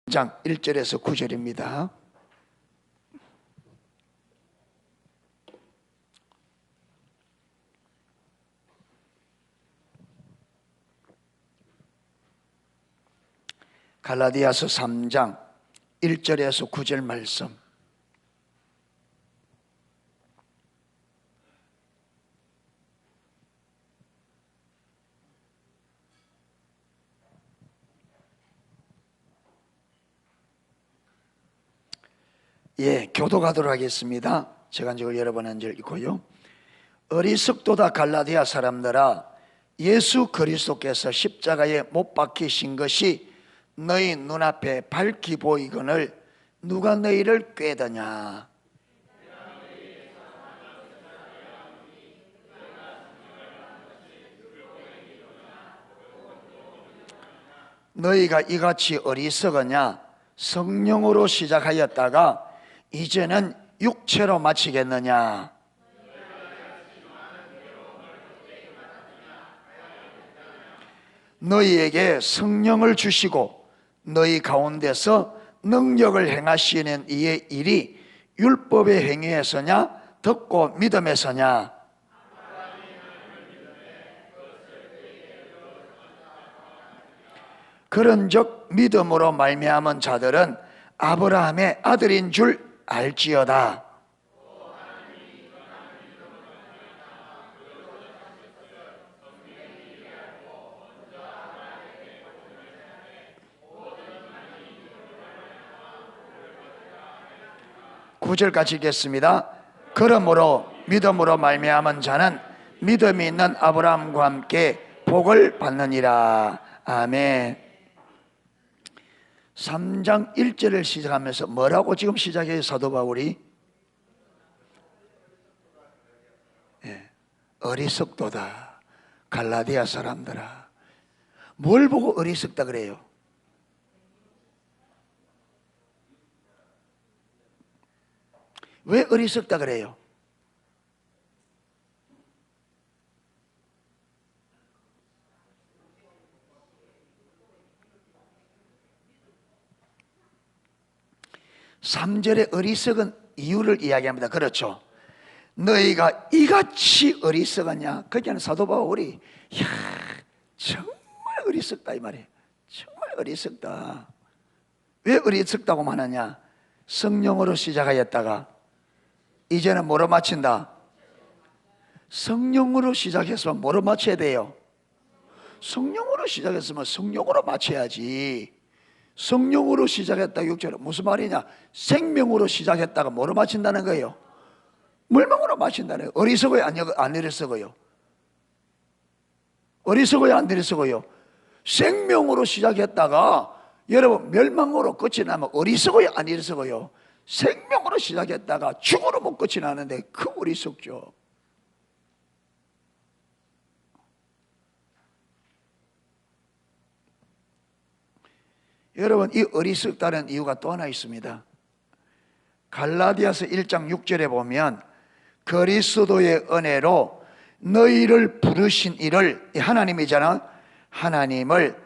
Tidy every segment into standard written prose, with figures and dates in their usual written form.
장 1절에서 9절입니다. 갈라디아서 3장 1절에서 9절 말씀. 교독하도록 하겠습니다. 제가 이제 여러 번 한 절 있고요. 어리석도다 갈라디아 사람들아, 예수 그리스도께서 십자가에 못 박히신 것이 너희 눈앞에 밝히 보이거늘 누가 너희를 꾀더냐. 너희가 이같이 어리석으냐. 성령으로 시작하였다가 이제는 육체로 마치겠느냐. 너희에게 성령을 주시고 너희 가운데서 능력을 행하시는 이의 일이 율법의 행위에서냐 듣고 믿음에서냐. 그런즉 믿음으로 말미암은 자들은 아브라함의 아들인 줄 알지어다. 구절까지 읽겠습니다. 그러므로 믿음으로 말미암은 자는 믿음이 있는 아브라함과 함께 복을 받느니라. 아멘. 3장 1절을 시작하면서 뭐라고 지금 시작해요? 사도 바울이 어리석도다 갈라디아 사람들아. 뭘 보고 어리석다 그래요? 왜 어리석다 그래요? (3절에) 어리석은 이유를 이야기합니다. 그렇죠? 너희가 이같이 어리석었냐. 그러니까 사도 바울이 정말 어리석다 이 말이에요. 정말 어리석다. 왜 어리석다고 하느냐. 성령으로 시작하였다가 이제는 뭐로 마친다? 성령으로 시작했으면 뭐로 마쳐야 돼요? 성령으로 시작했으면 성령으로 마쳐야지. 성령으로 시작했다 6절은 무슨 말이냐. 생명으로 시작했다가 뭐로 마친다는 거예요? 물망으로 마친다는 거예요. 어리석어요? 안 어리석어요? 어리석어요? 안 어리석어요? 생명으로 시작했다가 여러분 멸망으로 끝이 나면 어리석어요? 안 어리석어요? 생명으로 시작했다가 죽음으로 끝이 나는데 그 어리석죠. 여러분 이 어리석다는 이유가 또 하나 있습니다. 갈라디아서 1장 6절에 보면 그리스도의 은혜로 너희를 부르신 이를, 하나님이잖아. 하나님을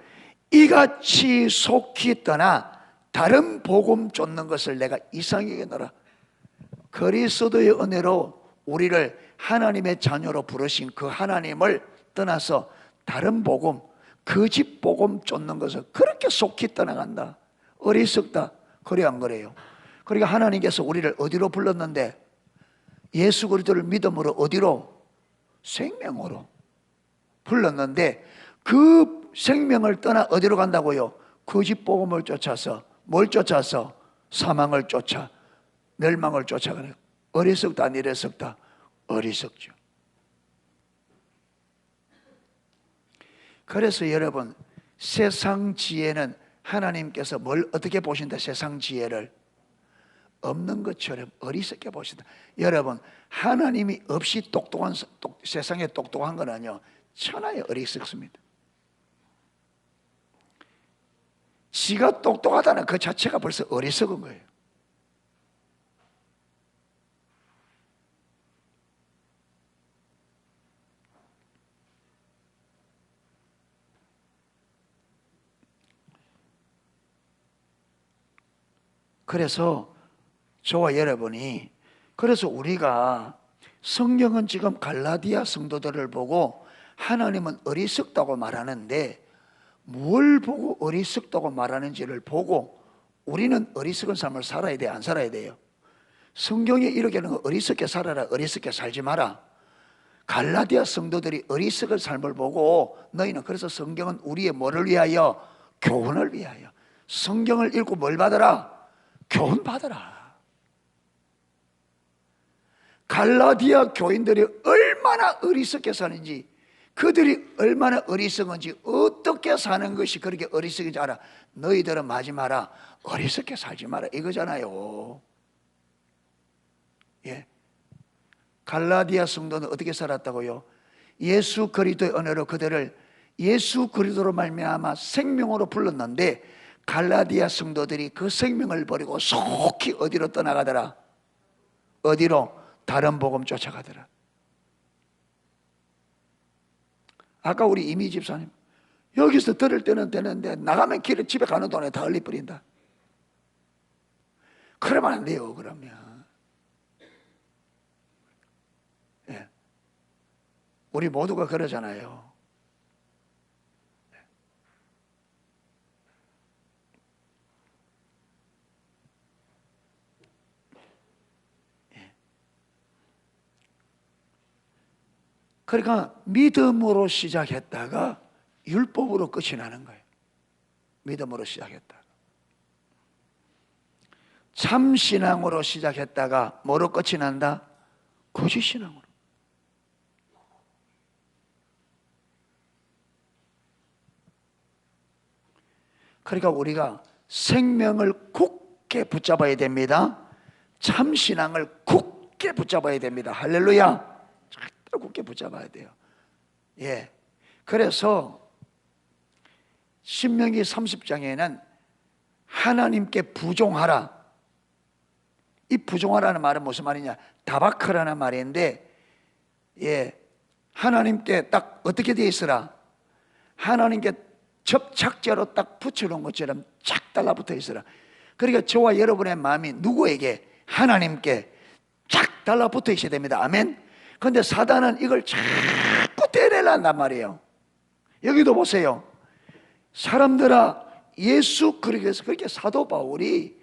이같이 속히 떠나 다른 복음 쫓는 것을 내가 이상히 여기노라. 그리스도의 은혜로 우리를 하나님의 자녀로 부르신 그 하나님을 떠나서 다른 복음, 거짓 복음 쫓는 것을 그렇게 속히 떠나간다. 어리석다. 그래 안 그래요? 그러니까 하나님께서 우리를 어디로 불렀는데 예수 그리스도를 믿음으로 어디로? 생명으로 불렀는데 그 생명을 떠나 어디로 간다고요? 거짓 복음을 쫓아서 뭘 쫓아서? 사망을 쫓아 멸망을 쫓아가는. 어리석다 안 어리석다? 어리석죠. 그래서 여러분 세상 지혜는 하나님께서 뭘 어떻게 보신다? 세상 지혜를 없는 것처럼 어리석게 보신다. 여러분 하나님이 없이 세상에 똑똑한 거는요 천하에 어리석습니다. 지가 똑똑하다는 그 자체가 벌써 어리석은 거예요. 그래서 저와 여러분이, 그래서 우리가 성경은 지금 갈라디아 성도들을 보고 하나님은 어리석다고 말하는데, 뭘 보고 어리석다고 말하는지를 보고 우리는 어리석은 삶을 살아야 돼요, 안 살아야 돼요? 성경에 이렇게 하는 거, 어리석게 살아라, 어리석게 살지 마라. 갈라디아 성도들이 어리석은 삶을 보고, 너희는, 그래서 성경은 우리의 뭐를 위하여? 교훈을 위하여. 성경을 읽고 뭘 받아라? 교훈 받아라. 갈라디아 교인들이 얼마나 어리석게 사는지, 그들이 얼마나 어리석은지, 어떻게 사는 것이 그렇게 어리석은지 알아. 너희들은 하지 마라, 어리석게 살지 마라, 이거잖아요. 예. 갈라디아 성도는 어떻게 살았다고요? 예수 그리스도의 은혜로 그들을 예수 그리스도로 말미암아 생명으로 불렀는데, 갈라디아 성도들이 그 생명을 버리고 속히 어디로 떠나가더라? 어디로? 다른 복음 쫓아가더라. 아까 우리 이미 집사님, 여기서 들을 때는 되는데 나가면 길에 집에 가는 동안에 다 흘려버린다. 그러면 안 돼요. 그러면 예. 우리 모두가 그러잖아요. 그러니까 믿음으로 시작했다가 율법으로 끝이 나는 거예요. 믿음으로 시작했다가 참신앙으로 시작했다가 뭐로 끝이 난다? 거짓신앙으로. 그러니까 우리가 생명을 굳게 붙잡아야 됩니다. 참신앙을 굳게 붙잡아야 됩니다. 할렐루야. 절대 굳게 붙잡아야 돼요. 예. 그래서 신명기 30장에는 하나님께 부종하라. 이 부종하라는 말은 무슨 말이냐? 다바크라는 말인데, 예, 하나님께 딱 어떻게 되어 있으라? 하나님께 접착제로 딱 붙여놓은 것처럼 쫙 달라붙어 있으라. 그러니까 저와 여러분의 마음이 누구에게? 하나님께 쫙 달라붙어 있어야 됩니다. 아멘. 그런데 사단은 이걸 자꾸 떼내려 한단 말이에요. 여기도 보세요. 사람들아, 예수, 그렇게 사도 바울이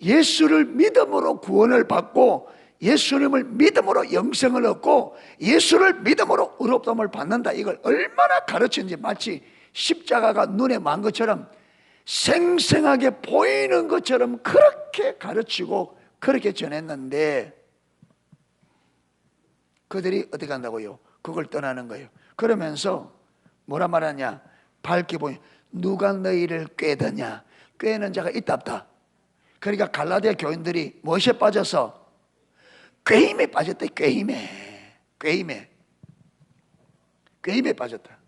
예수를 믿음으로 구원을 받고, 예수님을 믿음으로 영생을 얻고, 예수를 믿음으로 의롭다함을 받는다, 이걸 얼마나 가르치는지, 마치 십자가가 눈에 만 것처럼 생생하게 보이는 것처럼 그렇게 가르치고 그렇게 전했는데, 그들이 어떻게 한다고요? 그걸 떠나는 거예요. 그러면서 뭐라 말하냐? 밝게 보니 누가 너희를 꾀드냐? 꾀는 자가 있다 없다. 그러니까 갈라디아 교인들이 무엇에 빠져서? 꾀임에 빠졌다. 꾀임에 빠졌다.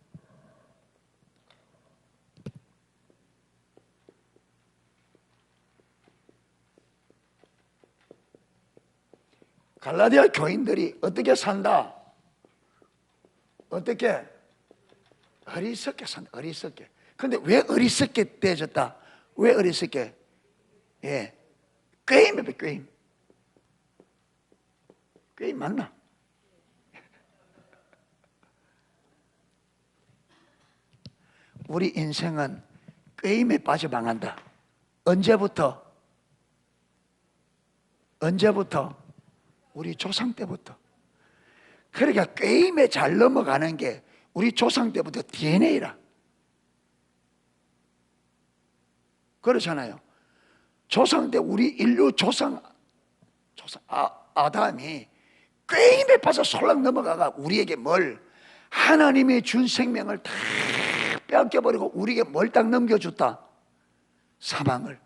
갈라디아 교인들이 어떻게 산다? 어떻게? 어리석게 산다. 어리석게. 근데 왜 어리석게 되어졌다? 왜 어리석게? 예, 꾀임에 꾀임. 꾀임 맞나? 우리 인생은 꾀임에 빠져 망한다. 언제부터? 우리 조상 때부터. 그러니까 꾀임에 잘 넘어가는 게 우리 조상 때부터 DNA라. 그렇잖아요. 조상 때 우리 인류 조상 아담이 꾀임에 빠져 솔락 넘어가가 우리에게 뭘? 하나님이 준 생명을 다 뺏겨버리고 우리에게 뭘 딱 넘겨줬다? 사망을.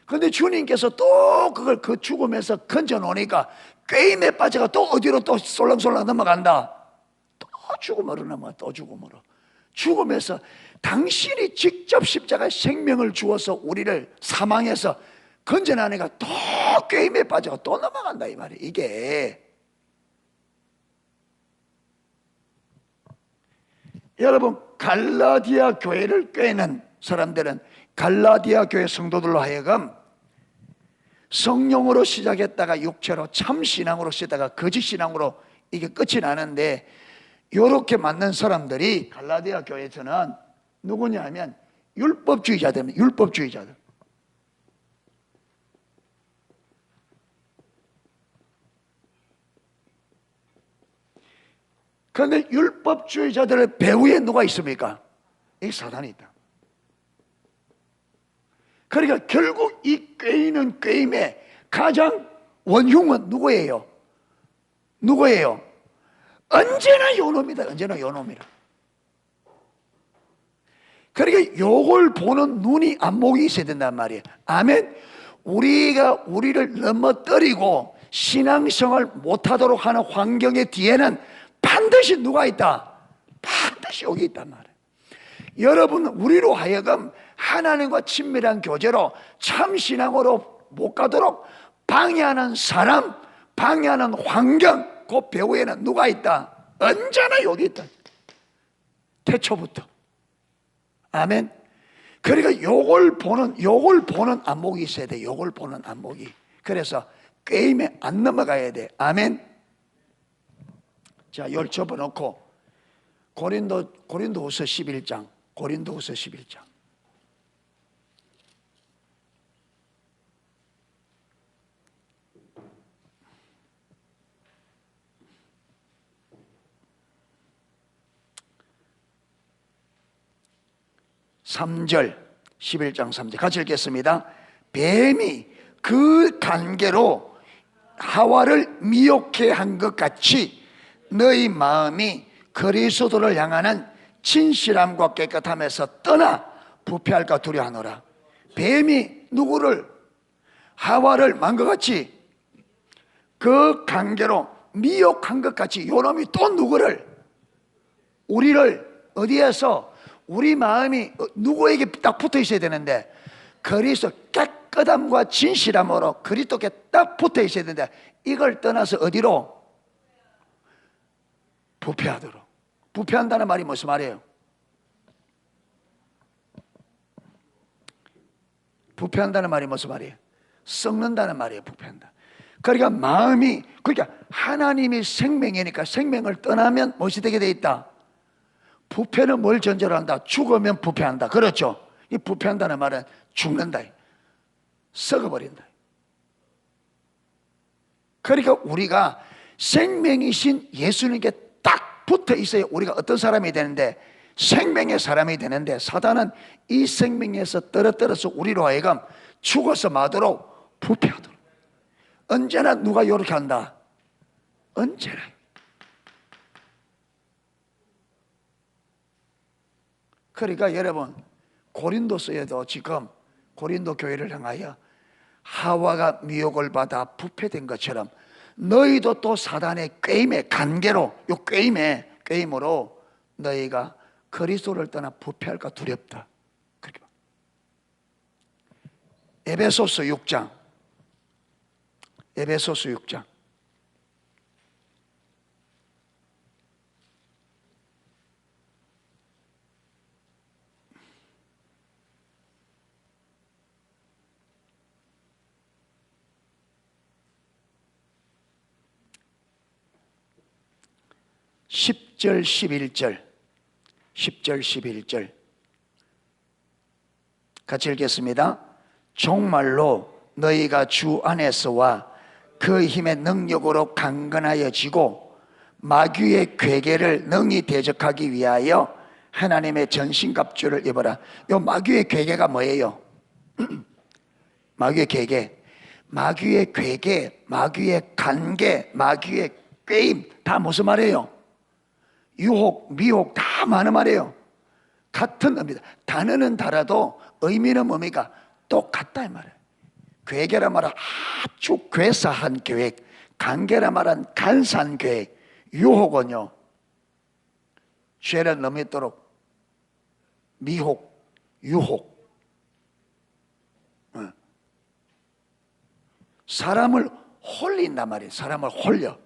그런데 주님께서 또 그걸 그 죽음에서 건져놓으니까 꾀임에 빠져가 또 어디로 또 솔랑솔랑 넘어간다? 또 죽음으로 넘어가. 또 죽음으로. 죽음에서 당신이 직접 십자가에 생명을 주어서 우리를 사망해서 건져내니까 또 꾀임에 빠져가 또 넘어간다, 이 말이에요. 이게 여러분, 갈라디아 교회를 꾀는 사람들은 갈라디아 교회 성도들로 하여금 성령으로 시작했다가 육체로 참신앙으로 시작했다가 거짓신앙으로 이게 끝이 나는데, 이렇게 맞는 사람들이 갈라디아 교회에서는 누구냐 하면 율법주의자들입니다. 율법주의자들. 그런데 율법주의자들의 배후에 누가 있습니까? 이 사단이 있다. 그러니까 결국 이 꾀이는 꾀임의 가장 원흉은 누구예요? 누구예요? 언제나 요놈이다. 언제나 요놈이라. 그러니까 요걸 보는 눈이, 안목이 있어야 된단 말이에요. 아멘. 우리가 우리를 넘어뜨리고 신앙생활 못하도록 하는 환경의 뒤에는 반드시 누가 있다? 반드시 여기 있단 말이에요. 여러분, 우리로 하여금 하나님과 친밀한 교제로 참신앙으로 못 가도록 방해하는 사람, 방해하는 환경, 그 배후에는 누가 있다? 언제나 여기 있다. 태초부터. 아멘. 그러니까 요걸 보는 안목이 있어야 돼. 요걸 보는 안목이. 그래서 게임에 안 넘어가야 돼. 아멘. 자, 요걸 접어놓고 고린도후서 11장. 고린도후서 11장. (3절) 11장 3절 같이 읽겠습니다. 뱀이 그 관계로 하와를 미혹해 한 것 같이 너희 마음이 그리스도를 향하는 진실함과 깨끗함에서 떠나 부패할까 두려워하노라. 뱀이 누구를? 하와를 만 것 같이, 그 관계로 미혹한 것 같이 요놈이 또 누구를? 우리를 어디에서? 우리 마음이 누구에게 딱 붙어 있어야 되는데, 그리스도 깨끗함과 진실함으로 그리스도께 딱 붙어 있어야 되는데, 이걸 떠나서 어디로? 부패하도록. 부패한다는 말이 무슨 말이에요? 부패한다는 말이 무슨 말이에요? 썩는다는 말이에요. 부패한다. 그러니까 마음이, 그러니까 하나님이 생명이니까 생명을 떠나면 무엇이 되게 돼 있다? 부패는 뭘 전제로 한다? 죽으면 부패한다. 그렇죠? 이 부패한다는 말은 죽는다, 썩어버린다. 그러니까 우리가 생명이신 예수님께 딱 붙어 있어야 우리가 어떤 사람이 되는데, 생명의 사람이 되는데, 사단은 이 생명에서 떨어뜨려서 우리로 하여금 죽어서 마도록 부패하도록. 언제나 누가 이렇게 한다? 언제나. 그러니까 여러분, 고린도서에도 지금 고린도 교회를 향하여 하와가 미혹을 받아 부패된 것처럼 너희도 또 사단의 꾀임의 관계로, 요 꾀임으로 너희가 그리스도를 떠나 부패할까 두렵다. 그렇게. 에베소서 6장. 에베소서 6장. 10절 11절 10절 11절 같이 읽겠습니다. 정말로 너희가 주 안에서와 그 힘의 능력으로 강건하여지고 마귀의 괴계를 능히 대적하기 위하여 하나님의 전신갑주를 입어라. 요 마귀의 괴계가 뭐예요? 마귀의 괴계, 마귀의 괴계, 마귀의 관계, 마귀의 꾀임, 다 무슨 말이에요? 유혹, 미혹, 다 많은 말이에요. 같은 의미다. 단어는 달라도 의미는 뭡니까? 똑같다 이 말이에요. 괴계라 말은 아주 괴사한 계획, 관계라 말은 간사한 계획, 유혹은요, 죄를 넘도록 미혹, 유혹. 사람을 홀린단 말이에요. 사람을 홀려.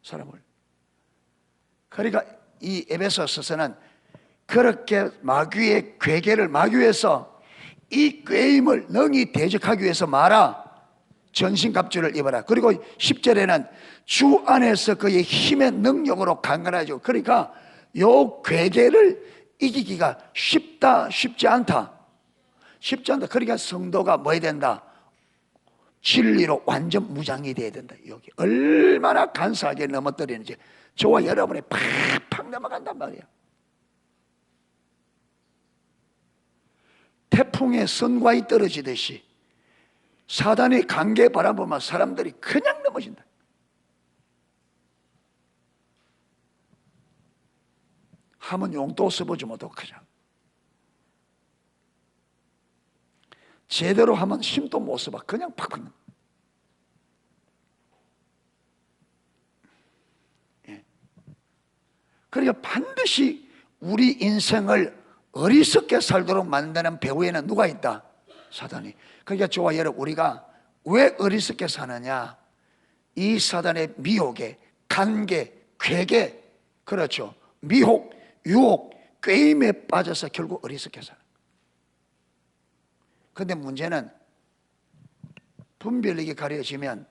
사람을. 그러니까 이 에베소서는 그렇게 마귀의 괴계를 막기 위해서 이 꾀임을 능히 대적하기 위해서 마라. 전신갑주를 입어라. 그리고 10절에는 주 안에서 그의 힘의 능력으로 강건하죠. 그러니까 요 괴계를 이기기가 쉽지 않다. 쉽지 않다. 그러니까 성도가 뭐 해야 된다? 진리로 완전 무장이 돼야 된다. 여기 얼마나 간사하게 넘어뜨리는지 저와 여러분이 팍팍 넘어간단 말이야. 태풍에 선과이 떨어지듯이 사단의 관계 바라보면 사람들이 그냥 넘어진다. 하면 용도 써보지 못하고 그냥 제대로 하면 힘도 못 써봐. 그냥 팍팍 넘어. 예. 그러니까 반드시 우리 인생을 어리석게 살도록 만드는 배후에는 누가 있다? 사단이. 그러니까 저와 여러분, 우리가 왜 어리석게 사느냐? 이 사단의 미혹에, 관계, 괴계, 그렇죠, 미혹, 유혹, 꾀임에 빠져서 결국 어리석게 살아. 그런데 문제는 분별력이 가려지면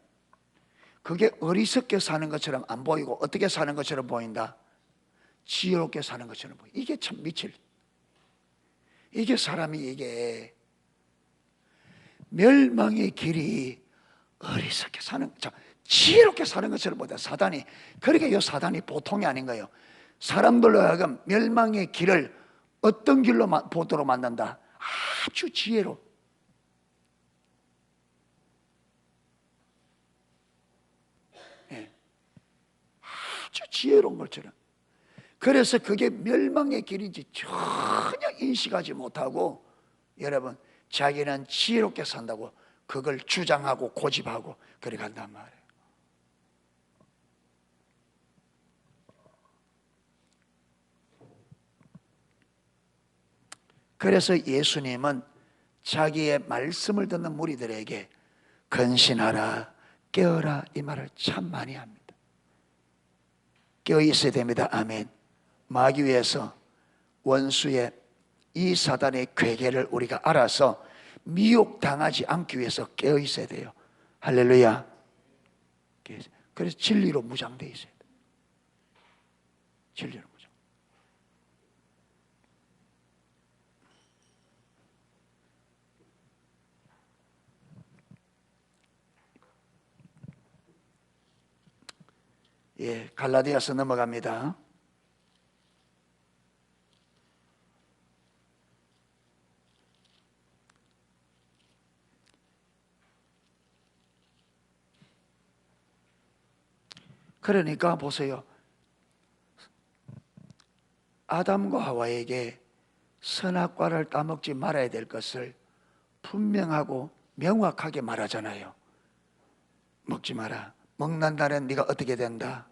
그게 어리석게 사는 것처럼 안 보이고 어떻게 사는 것처럼 보인다? 지혜롭게 사는 것처럼 보인다. 이게 참 미칠, 이게 사람이 이게 멸망의 길이 어리석게 사는, 지혜롭게 사는 것처럼 보다. 사단이, 그러니까 이 사단이 보통이 아닌 거예요. 사람들로 하여금 멸망의 길을 어떤 길로 보도록 만든다? 아주 지혜로. 예. 아주 지혜로운 것처럼. 그래서 그게 멸망의 길인지 전혀 인식하지 못하고 여러분 자기는 지혜롭게 산다고 그걸 주장하고 고집하고 그래 간단 말이에요. 그래서 예수님은 자기의 말씀을 듣는 무리들에게 근신하라, 깨어라 이 말을 참 많이 합니다. 깨어 있어야 됩니다. 아멘. 막기 위해서 원수의 이 사단의 괴계를 우리가 알아서 미혹당하지 않기 위해서 깨어 있어야 돼요. 할렐루야. 그래서 진리로 무장되어 있어야 돼요. 진리로 무장. 예, 갈라디아서 넘어갑니다. 그러니까 보세요. 아담과 하와에게 선악과를 따먹지 말아야 될 것을 분명하고 명확하게 말하잖아요. 먹지 마라. 먹는 날엔 네가 어떻게 된다?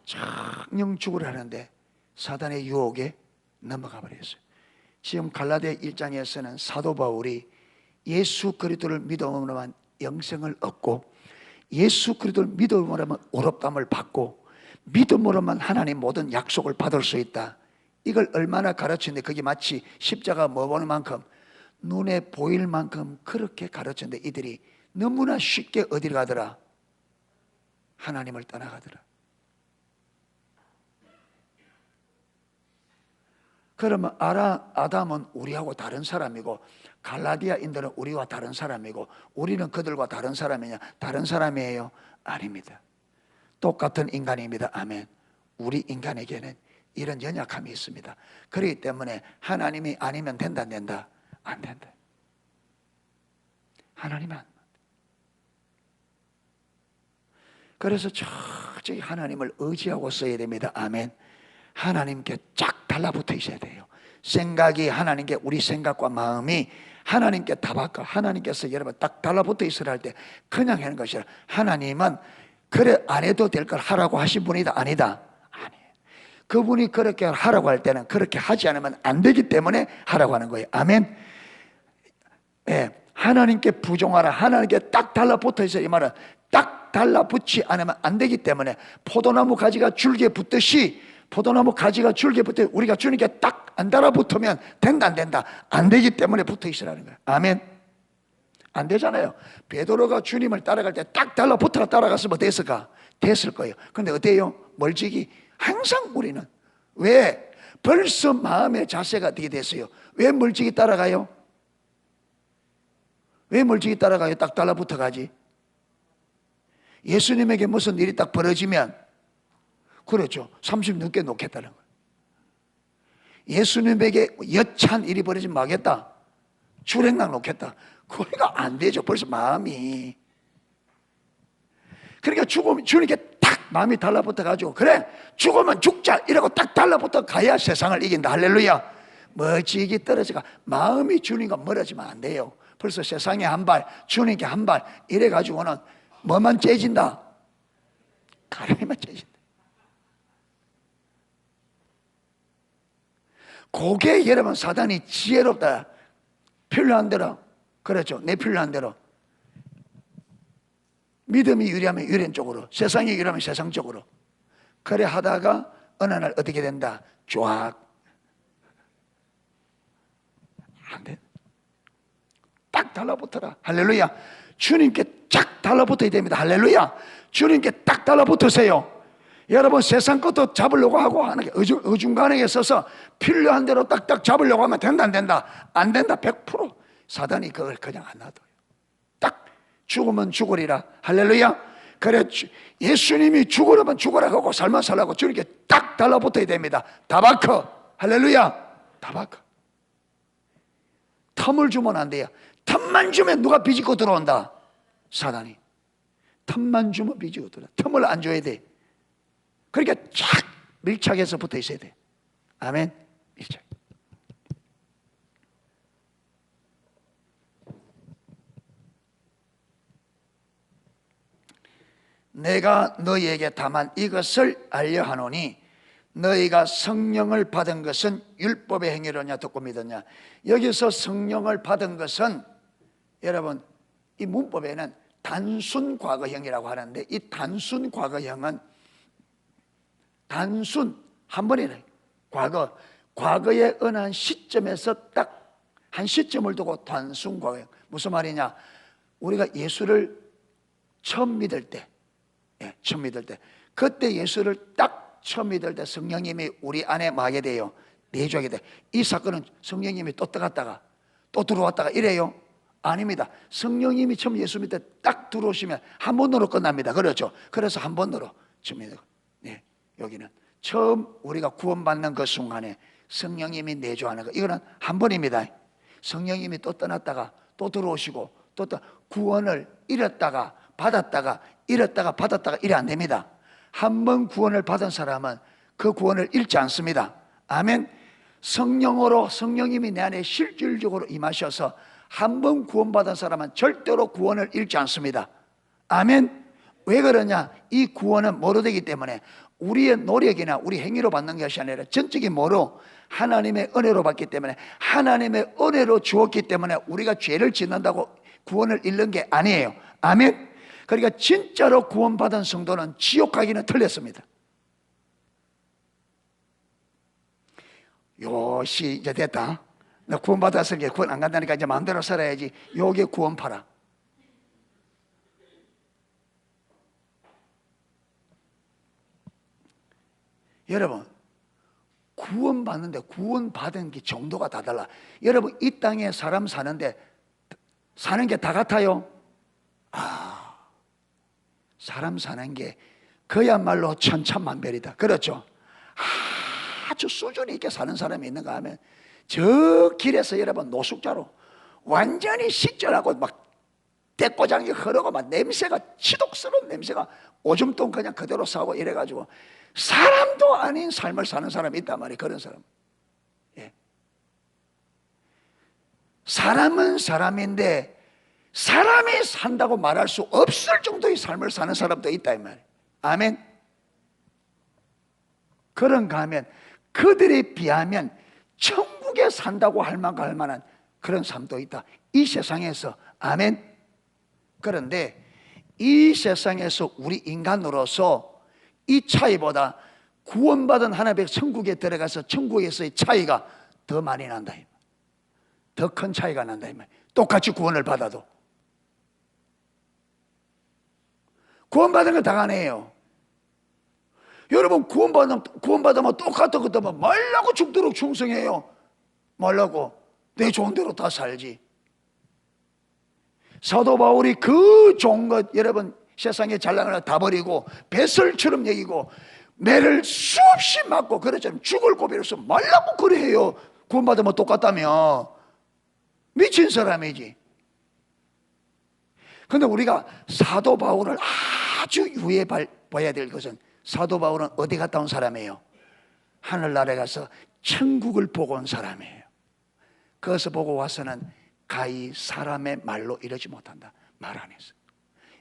정령 죽으라는데 사단의 유혹에 넘어가 버렸어요. 지금 갈라디아 1장에서는 사도 바울이 예수 그리스도를 믿음으로만 영생을 얻고 예수 그리스도를 믿음으로만 의롭다함을 받고 믿음으로만 하나님 모든 약속을 받을 수 있다. 이걸 얼마나 가르치는데 그게 마치 십자가 뭐 보는 만큼 눈에 보일 만큼 그렇게 가르쳤는데 이들이 너무나 쉽게 어디를 가더라? 하나님을 떠나가더라. 그러면 아담은 우리하고 다른 사람이고 갈라디아인들은 우리와 다른 사람이고 우리는 그들과 다른 사람이냐? 다른 사람이에요? 아닙니다. 똑같은 인간입니다. 아멘. 우리 인간에게는 이런 연약함이 있습니다. 그렇기 때문에 하나님이 아니면 된다 안 된다? 안 된다. 하나님은 안 된다. 그래서 철저히 하나님을 의지하고 써야 됩니다. 아멘. 하나님께 쫙 달라붙어 있어야 돼요. 생각이 하나님께, 우리 생각과 마음이 하나님께 다 바꿔. 하나님께서 여러분 딱 달라붙어 있으라 할 때 그냥 하는 것이 아니라 하나님은 그래 안 해도 될 걸 하라고 하신 분이다 아니다? 아니에요. 그분이 그렇게 하라고 할 때는 그렇게 하지 않으면 안 되기 때문에 하라고 하는 거예요. 아멘. 예, 하나님께 부종하라. 하나님께 딱 달라붙어 있어요. 이 말은 딱 달라붙지 않으면 안 되기 때문에 포도나무 가지가 줄기에 붙듯이 포도나무 가지가 줄기에 붙어 우리가 주님께 딱 안 달라붙으면 된다 안 된다? 안 되기 때문에 붙어 있으라는 거예요. 아멘. 안 되잖아요. 베드로가 주님을 따라갈 때 딱 달라붙어라 따라갔으면 됐을까? 됐을 거예요. 근데 어때요? 멀찍이. 항상 우리는 왜 벌써 마음의 자세가 어떻게 됐어요? 왜 멀찍이 따라가요? 왜 멀찍이 따라가요? 딱 달라붙어 가지. 예수님에게 무슨 일이 딱 벌어지면 그렇죠. 30 넘게 놓겠다는 거예요. 예수님에게 여찬 일이 벌어지면 뭐 하겠다? 출행락 놓겠다. 그러니까 안 되죠. 벌써 마음이. 그러니까 주님께 딱 마음이 달라붙어 가지고 그래 죽으면 죽자 이러고 딱 달라붙어 가야 세상을 이긴다. 할렐루야. 멀찍이 떨어져가 마음이 주님과 멀어지면 안 돼요. 벌써 세상에 한 발, 주님께 한 발 이래 가지고는 뭐만 째진다? 가랑이만 째진다. 그게 여러분 사단이 지혜롭다. 필요한 대로 그렇죠. 내 필요한 대로 믿음이 유리하면 유리한 쪽으로, 세상이 유리하면 세상 쪽으로 그래 하다가 어느 날 어떻게 된다? 쫙 안 돼. 딱 달라붙어라. 할렐루야. 주님께 쫙 달라붙어야 됩니다. 할렐루야. 주님께 딱 달라붙으세요. 여러분 세상 것도 잡으려고 하고 하는 게 어중간하게 있어서 필요한 대로 딱딱 잡으려고 하면 된다 안 된다? 안 된다. 100% 사단이 그걸 그냥 안 놔둬요. 딱 죽으면 죽으리라. 할렐루야. 그래 예수님이 죽으려면 죽으라 하고 살면 살라고 주님께 딱 달라붙어야 됩니다. 다바커. 할렐루야. 다바커. 텀을 주면 안 돼요. 텀만 주면 누가 비집고 들어온다? 사단이. 텀만 주면 비집고 들어온다. 텀을 안 줘야 돼. 그러니까 쫙 밀착해서 붙어 있어야 돼. 아멘. 밀착. 내가 너희에게 다만 이것을 알려 하노니 너희가 성령을 받은 것은 율법의 행위로냐 듣고 믿었냐. 여기서 성령을 받은 것은 여러분 이 문법에는 단순 과거형이라고 하는데 이 단순 과거형은 단순 한 번이래. 과거의 어느 한 시점에서 딱 한 시점을 두고 단순 과거형. 무슨 말이냐? 우리가 예수를 처음 믿을 때, 처음 믿을 때, 그때 예수를 딱 처음 믿을 때 성령님이 우리 안에 마게 돼요. 내주하게 돼. 이 사건은 성령님이 또 떠갔다가 또 들어왔다가 이래요? 아닙니다. 성령님이 처음 예수 믿을 때 딱 들어오시면 한 번으로 끝납니다. 그렇죠? 그래서 한 번으로 처음 네, 여기는 처음 우리가 구원받는 그 순간에 성령님이 내주하는 거 이거는 한 번입니다. 성령님이 또 떠났다가 또 들어오시고 또 구원을 잃었다가 받았다가 잃었다가 받았다가 이래 안 됩니다. 한 번 구원을 받은 사람은 그 구원을 잃지 않습니다. 아멘. 성령으로 성령님이 내 안에 실질적으로 임하셔서 한 번 구원받은 사람은 절대로 구원을 잃지 않습니다. 아멘. 왜 그러냐? 이 구원은 뭐로 되기 때문에 우리의 노력이나 우리 행위로 받는 것이 아니라 전적인 뭐로? 하나님의 은혜로 받기 때문에 하나님의 은혜로 주었기 때문에 우리가 죄를 짓는다고 구원을 잃는 게 아니에요. 아멘. 그러니까 진짜로 구원받은 성도는 지옥 가기는 틀렸습니다. 요시 이제 됐다. 나 구원받았으니까 구원 안 간다니까 이제 마음대로 살아야지. 요게 구원파라. 여러분 구원받는데 구원받은 게 정도가 다 달라. 여러분 이 땅에 사람 사는데 사는 게 다 같아요? 사람 사는 게 그야말로 천차만별이다. 그렇죠? 아주 수준 있게 사는 사람이 있는가 하면 저 길에서 여러분 노숙자로 완전히 식절하고 막 대꼬장이 흐르고 막 냄새가 치독스러운 냄새가 오줌똥 그냥 그대로 싸고 이래가지고 사람도 아닌 삶을 사는 사람이 있단 말이에요. 그런 사람. 예. 사람은 사람인데 사람이 산다고 말할 수 없을 정도의 삶을 사는 사람도 있다 이 말이에요. 아멘. 그런가 하면 그들에 비하면 천국에 산다고 할 만한 그런 삶도 있다 이 세상에서. 아멘. 그런데 이 세상에서 우리 인간으로서 이 차이보다 구원받은 하나님의 천국에 들어가서 천국에서의 차이가 더 많이 난다, 더 큰 차이가 난다. 똑같이 구원을 받아도 구원받은 건 다 아니에요. 여러분 구원받으면 똑같은 것도 말라고 죽도록 충성해요. 말라고 내 좋은 대로 다 살지. 사도 바울이 그 좋은 것, 여러분 세상에 잘난 걸 다 버리고 배설처럼 여기고 매를 수없이 맞고 그랬잖아요. 죽을 고비로서 말라고 그래요. 구원받으면 똑같다며 미친 사람이지. 그런데 우리가 사도 바울을 아주 유의해 봐야 될 것은, 사도 바울은 어디 갔다 온 사람이에요? 하늘나라에 가서 천국을 보고 온 사람이에요. 그것을 보고 와서는 가히 사람의 말로 이러지 못한다, 말 안 했어.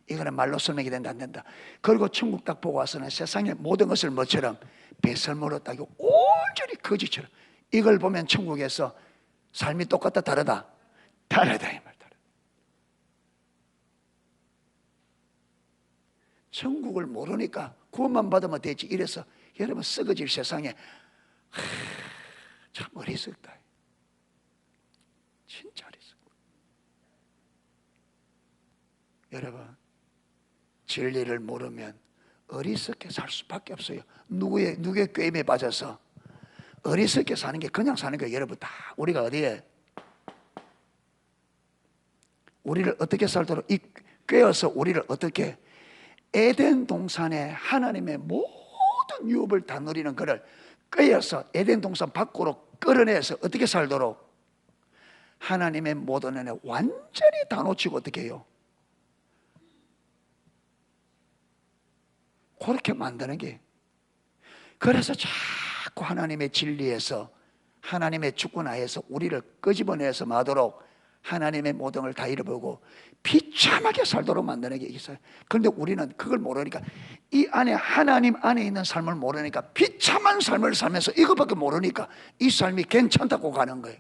이거는 말로 설명이 된다, 안 된다. 그리고 천국 딱 보고 와서는 세상의 모든 것을 뭐처럼 배설물로 따고 온전히 거짓처럼. 이걸 보면 천국에서 삶이 똑같다, 다르다? 다르다, 이 말. 다르다. 천국을 모르니까 구원만 받으면 되지, 이래서 여러분 썩어질 세상에 참 어리석다, 진짜 어리석다. 여러분 진리를 모르면 어리석게 살 수밖에 없어요. 누구의 꾀임에 빠져서 어리석게 사는 게 그냥 사는 거예요. 여러분 다 우리가 어디에, 우리를 어떻게 살도록 꾀어서 우리를 어떻게, 에덴 동산에 하나님의 모든 유업을 다 누리는 그를 꾀어서 에덴 동산 밖으로 끌어내서 어떻게 살도록, 하나님의 모든 은혜 완전히 다 놓치고 어떻게 해요? 그렇게 만드는 게. 그래서 자꾸 하나님의 진리에서, 하나님의 주권하에서 우리를 끄집어내서 마도록 하나님의 모든 걸 다 잃어버리고 비참하게 살도록 만드는 게 있어요. 그런데 우리는 그걸 모르니까, 이 안에 하나님 안에 있는 삶을 모르니까 비참한 삶을 살면서 이것밖에 모르니까 이 삶이 괜찮다고 가는 거예요.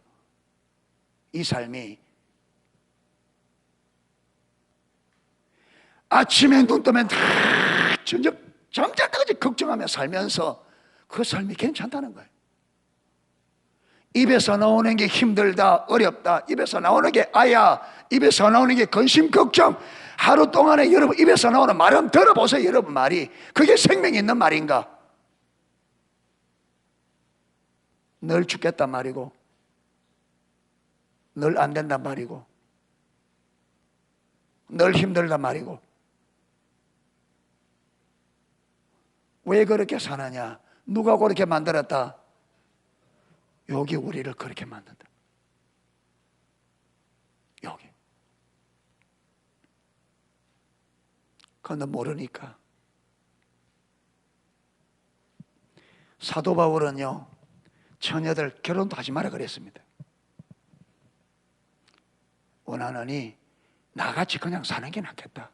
이 삶이 아침에 눈 뜨면 다 저녁 잠잘 때까지 걱정하며 살면서 그 삶이 괜찮다는 거예요. 입에서 나오는 게 힘들다, 어렵다, 입에서 나오는 게 아야, 입에서 나오는 게 근심 걱정, 하루 동안에 여러분 입에서 나오는 말 한번 들어보세요. 여러분 말이 그게 생명이 있는 말인가? 늘 죽겠단 말이고, 늘 안 된단 말이고, 늘 힘들단 말이고. 왜 그렇게 사느냐? 누가 그렇게 만들었다? 여기 우리를 그렇게 만든다. 여기. 그건 모르니까. 사도 바울은요, 처녀들 결혼도 하지 마라 그랬습니다. 원하느니 나같이 그냥 사는 게 낫겠다.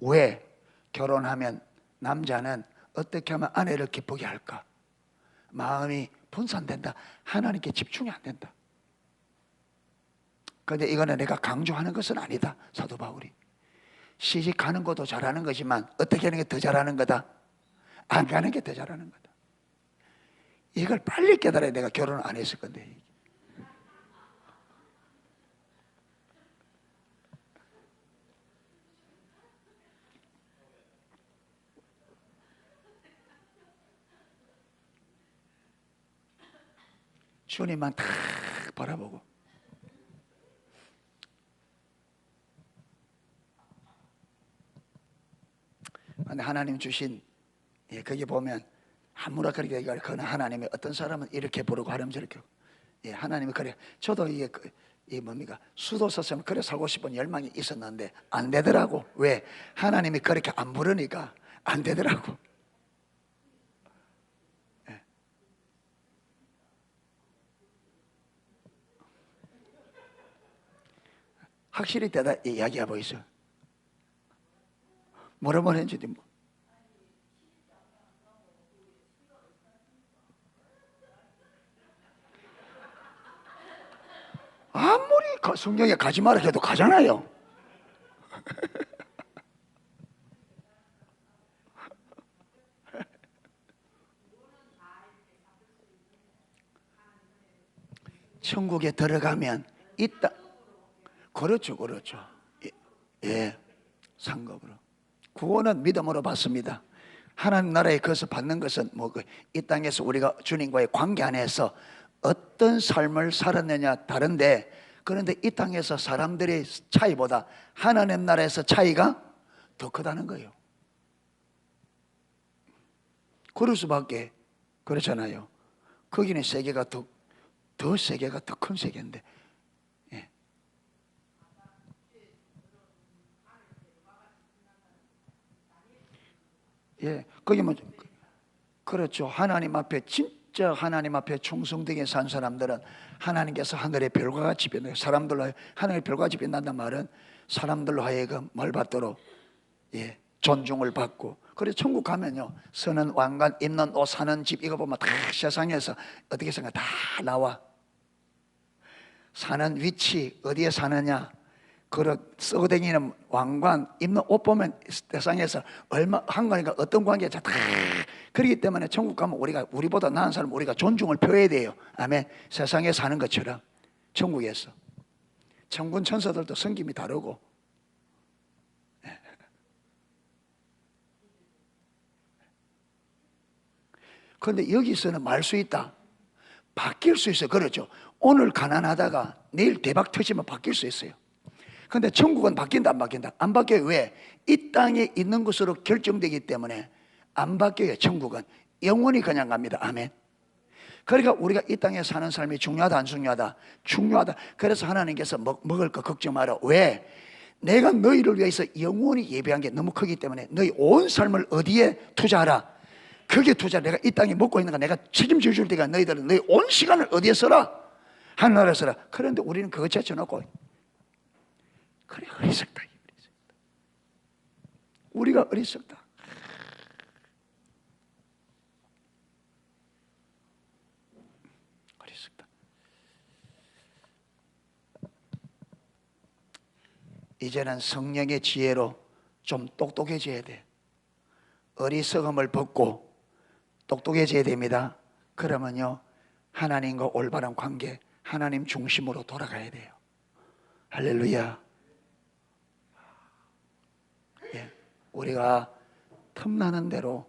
왜? 결혼하면 남자는 어떻게 하면 아내를 기쁘게 할까? 마음이 분산된다. 하나님께 집중이 안 된다. 그런데 이거는 내가 강조하는 것은 아니다. 사도 바울이 시집 가는 것도 잘하는 거지만 어떻게 하는 게 더 잘하는 거다? 안 가는 게 더 잘하는 거다. 이걸 빨리 깨달아야 내가 결혼을 안 했을 건데. 주님만 다 바라보고. 근데 하나님 주신, 거기 보면 아무렇게 얘기할 거는 하나님의 어떤 사람은 이렇게 부르고 하나님 저렇게. 하나님이 그래. 저도 이게 뭡니까? 수도 썼으면 그래 살고 싶은 열망이 있었는데 안 되더라고. 왜? 하나님이 그렇게 안 부르니까 안 되더라고. 확실히 이야기해 보이소. 뭐라 했는지 뭐. 아무리 성경에 가지 마라 해도 가잖아요. 천국에 들어가면 있다. 그렇죠, 그렇죠. 예, 상급으로. 구원은 믿음으로 받습니다. 하나님 나라에 거기서 받는 것은 이 땅에서 우리가 주님과의 관계 안에서 어떤 삶을 살았느냐 다른데, 그런데 이 땅에서 사람들의 차이보다 하나님 나라에서 차이가 더 크다는 거예요. 그럴 수밖에. 그렇잖아요. 거기는 세계가 더 세계가 더 큰 세계인데. 예. 예, 거기 그렇죠. 하나님 앞에 진짜 하나님 앞에 충성되게 산 사람들은 하나님께서 하늘의 별과 같이 빛나요. 사람들로 하늘의 별과 같이 빛난단 말은 사람들로 하여금 뭘 받도록, 예, 존중을 받고. 그래서 천국 가면요, 서는 왕관, 입는 옷, 사는 집, 이거 보면 다 세상에서 어떻게 생각 다 나와. 사는 위치, 어디에 사느냐, 썩어 다니는 왕관, 입는 옷 보면 세상에서 얼마 한 거니까 어떤 관계가 다. 그렇기 때문에 천국 가면 우리보다 나은 사람 우리가 존중을 표해야 돼요. 아멘. 세상에 사는 것처럼 천국에서 천군 천사들도 성김이 다르고. 그런데 여기서는 말 수 있다. 바뀔 수 있어요. 그렇죠. 오늘 가난하다가 내일 대박 터지면 바뀔 수 있어요. 그런데 천국은 바뀐다, 안 바뀐다? 안 바뀌어요. 왜? 이 땅에 있는 것으로 결정되기 때문에 안 바뀌어요. 천국은 영원히 그냥 갑니다. 아멘. 그러니까 우리가 이 땅에 사는 삶이 중요하다, 안 중요하다? 중요하다. 그래서 하나님께서 먹을 거 걱정 마라. 왜? 내가 너희를 위해서 영원히 예배한 게 너무 크기 때문에 너희 온 삶을 어디에 투자하라. 거기에 투자. 내가 이 땅에 먹고 있는 거 내가 책임져 줄 테니까 너희들은 너희 온 시간을 어디에 써라? 하늘나라에 써라. 그런데 우리는 그거 제쳐놓고, 그래, 어리석다. 우리가 어리석다. 어리석다. 이제는 성령의 지혜로 좀 똑똑해져야 돼. 어리석음을 벗고 똑똑해져야 됩니다. 그러면요, 하나님과 올바른 관계, 하나님 중심으로 돌아가야 돼요. 할렐루야. 예, 우리가 틈나는 대로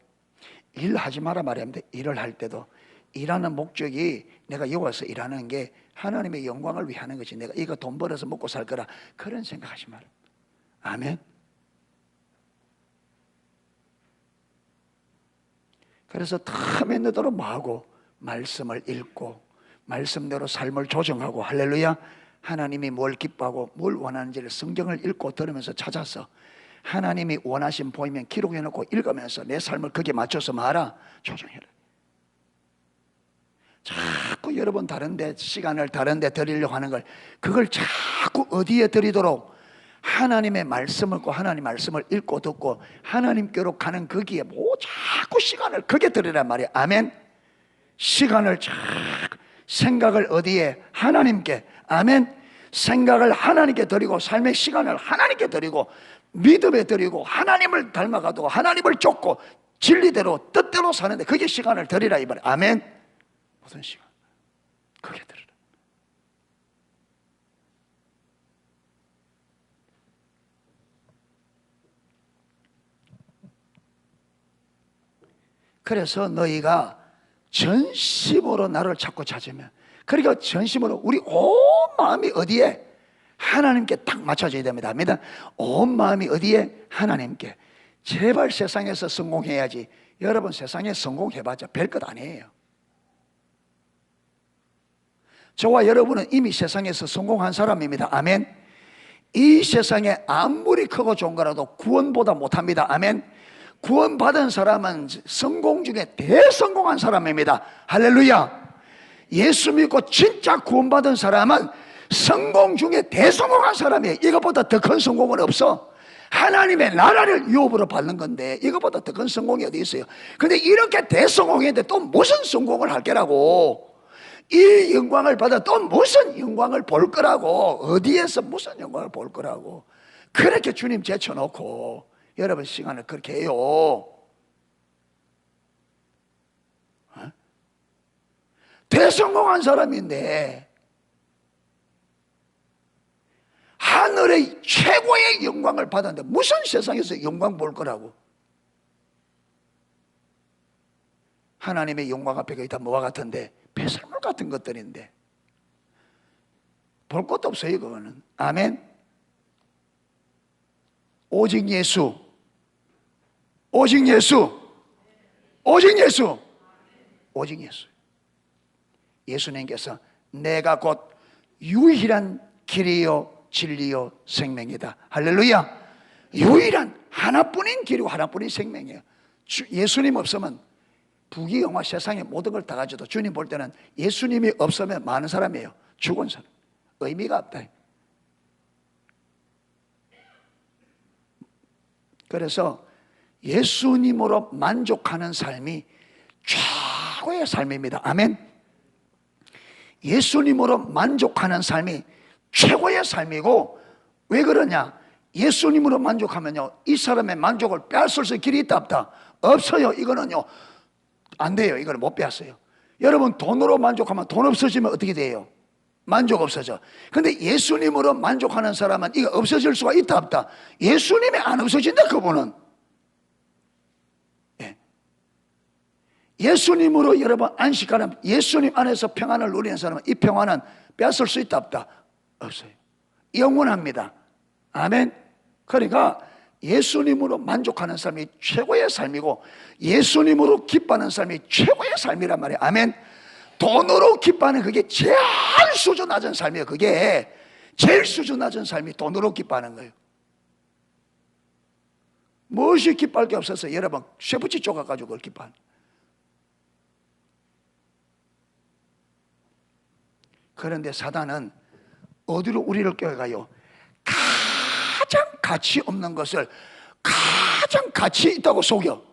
일하지 마라 말하는데, 일을 할 때도 일하는 목적이 내가 여기 와서 일하는 게 하나님의 영광을 위해 하는 것이, 내가 이거 돈 벌어서 먹고 살 거라 그런 생각하지 마라. 아멘. 그래서 틈에 늦도록 뭐하고 말씀을 읽고 말씀대로 삶을 조정하고. 할렐루야. 하나님이 뭘 기뻐하고 뭘 원하는지를 성경을 읽고 들으면서 찾아서 하나님이 원하신 보이면 기록해놓고 읽으면서 내 삶을 거기에 맞춰서 말아 조정해라. 자꾸 여러분 다른데 시간을 다른데 드리려고 하는 걸, 그걸 자꾸 어디에 드리도록 하나님의 말씀을 읽고 하나님 말씀을 읽고 듣고 하나님께로 가는 거기에 자꾸 시간을 거기에 드리란 말이야. 아멘. 시간을 자꾸 생각을 어디에? 하나님께. 아멘. 생각을 하나님께 드리고 삶의 시간을 하나님께 드리고 믿음에 드리고 하나님을 닮아가도 하나님을 쫓고 진리대로 뜻대로 사는데 거기에 시간을 드리라 이 말이야. 아멘. 무슨 시간? 거기에 드리라. 그래서 너희가 전심으로 나를 찾고 찾으면, 그러니까 전심으로 우리 온 마음이 어디에? 하나님께 딱 맞춰져야 됩니다. 아멘. 온 마음이 어디에? 하나님께. 제발 세상에서 성공해야지. 여러분 세상에 성공해봤자 별것 아니에요. 저와 여러분은 이미 세상에서 성공한 사람입니다. 아멘. 이 세상에 아무리 크고 좋은 거라도 구원보다 못합니다. 아멘. 구원받은 사람은 성공 중에 대성공한 사람입니다. 할렐루야. 예수 믿고 진짜 구원받은 사람은 성공 중에 대성공한 사람이에요. 이것보다 더 큰 성공은 없어. 하나님의 나라를 유업으로 받는 건데 이것보다 더 큰 성공이 어디 있어요? 근데 이렇게 대성공했는데 또 무슨 성공을 할 거라고? 이 영광을 받아 또 무슨 영광을 볼 거라고? 어디에서 무슨 영광을 볼 거라고? 그렇게 주님 제쳐놓고 여러분 시간을 그렇게 해요. 대성공한 사람인데 하늘의 최고의 영광을 받았는데 무슨 세상에서 영광 볼 거라고? 하나님의 영광 앞에 거의 다 뭐와 같은데 배설물 같은 것들인데 볼 것도 없어요. 그거는. 아멘. 오직 예수, 오직 예수, 오직 예수, 오직 예수. 예수님께서 내가 곧 유일한 길이요 진리요 생명이다. 할렐루야. 유일한 하나뿐인 길이고 하나뿐인 생명이에요. 예수님 없으면 부귀영화 세상의 모든 걸 다 가져도 주님 볼 때는 예수님이 없으면 많은 사람이에요. 죽은 사람. 의미가 없다. 그래서 예수님으로 만족하는 삶이 최고의 삶입니다. 아멘. 예수님으로 만족하는 삶이 최고의 삶이고, 왜 그러냐? 예수님으로 만족하면요, 이 사람의 만족을 빼앗을 수 길이 있다 없다? 없어요. 이거는요 안 돼요. 이걸 못 빼앗어요. 여러분, 돈으로 만족하면 돈 없어지면 어떻게 돼요? 만족 없어져. 근데 예수님으로 만족하는 사람은 이거 없어질 수가 있다 없다? 예수님이 안 없어진다. 그분은 예수님으로 여러분 안식하는, 예수님 안에서 평안을 누리는 사람은 이 평안은 빼앗을 수 있다 없다? 없어요. 영원합니다. 아멘. 그러니까 예수님으로 만족하는 삶이 최고의 삶이고, 예수님으로 기뻐하는 삶이 최고의 삶이란 말이에요. 아멘. 돈으로 기뻐하는 그게 제일 수준 낮은 삶이에요. 그게 제일 수준 낮은 삶이 돈으로 기뻐하는 거예요. 무엇이 기뻐할 게 없어서 여러분 쇠붙이 쪼가가지고 그걸 기뻐하는. 그런데 사단은 어디로 우리를 끌어가요? 가장 가치 없는 것을 가장 가치 있다고 속여.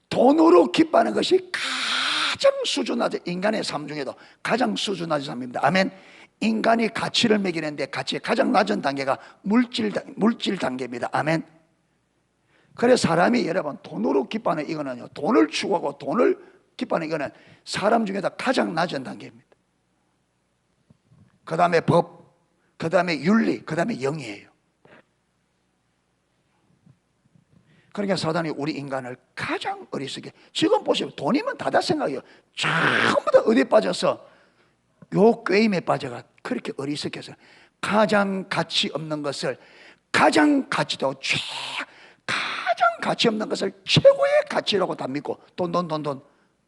돈으로 기뻐하는 것이 가장 수준 낮은, 인간의 삶 중에도 가장 수준 낮은 삶입니다. 아멘. 인간이 가치를 매기는데 가치의 가장 낮은 단계가 물질 단계입니다. 아멘. 그래서 사람이 여러분 돈으로 기뻐하는 이거는요, 돈을 추구하고 돈을 기뻐하는 이거는 사람 중에서 가장 낮은 단계입니다. 그 다음에 법, 그 다음에 윤리, 그 다음에 영이에요. 그러니까 사단이 우리 인간을 가장 어리석게, 지금 보시면 돈이면 다다 생각해요. 전부 다 어디에 빠져서 요 꾀임에 빠져가 그렇게 어리석게 해서 가장 가치 없는 것을 가장 가치도 가장 가치 없는 것을 최고의 가치라고 다 믿고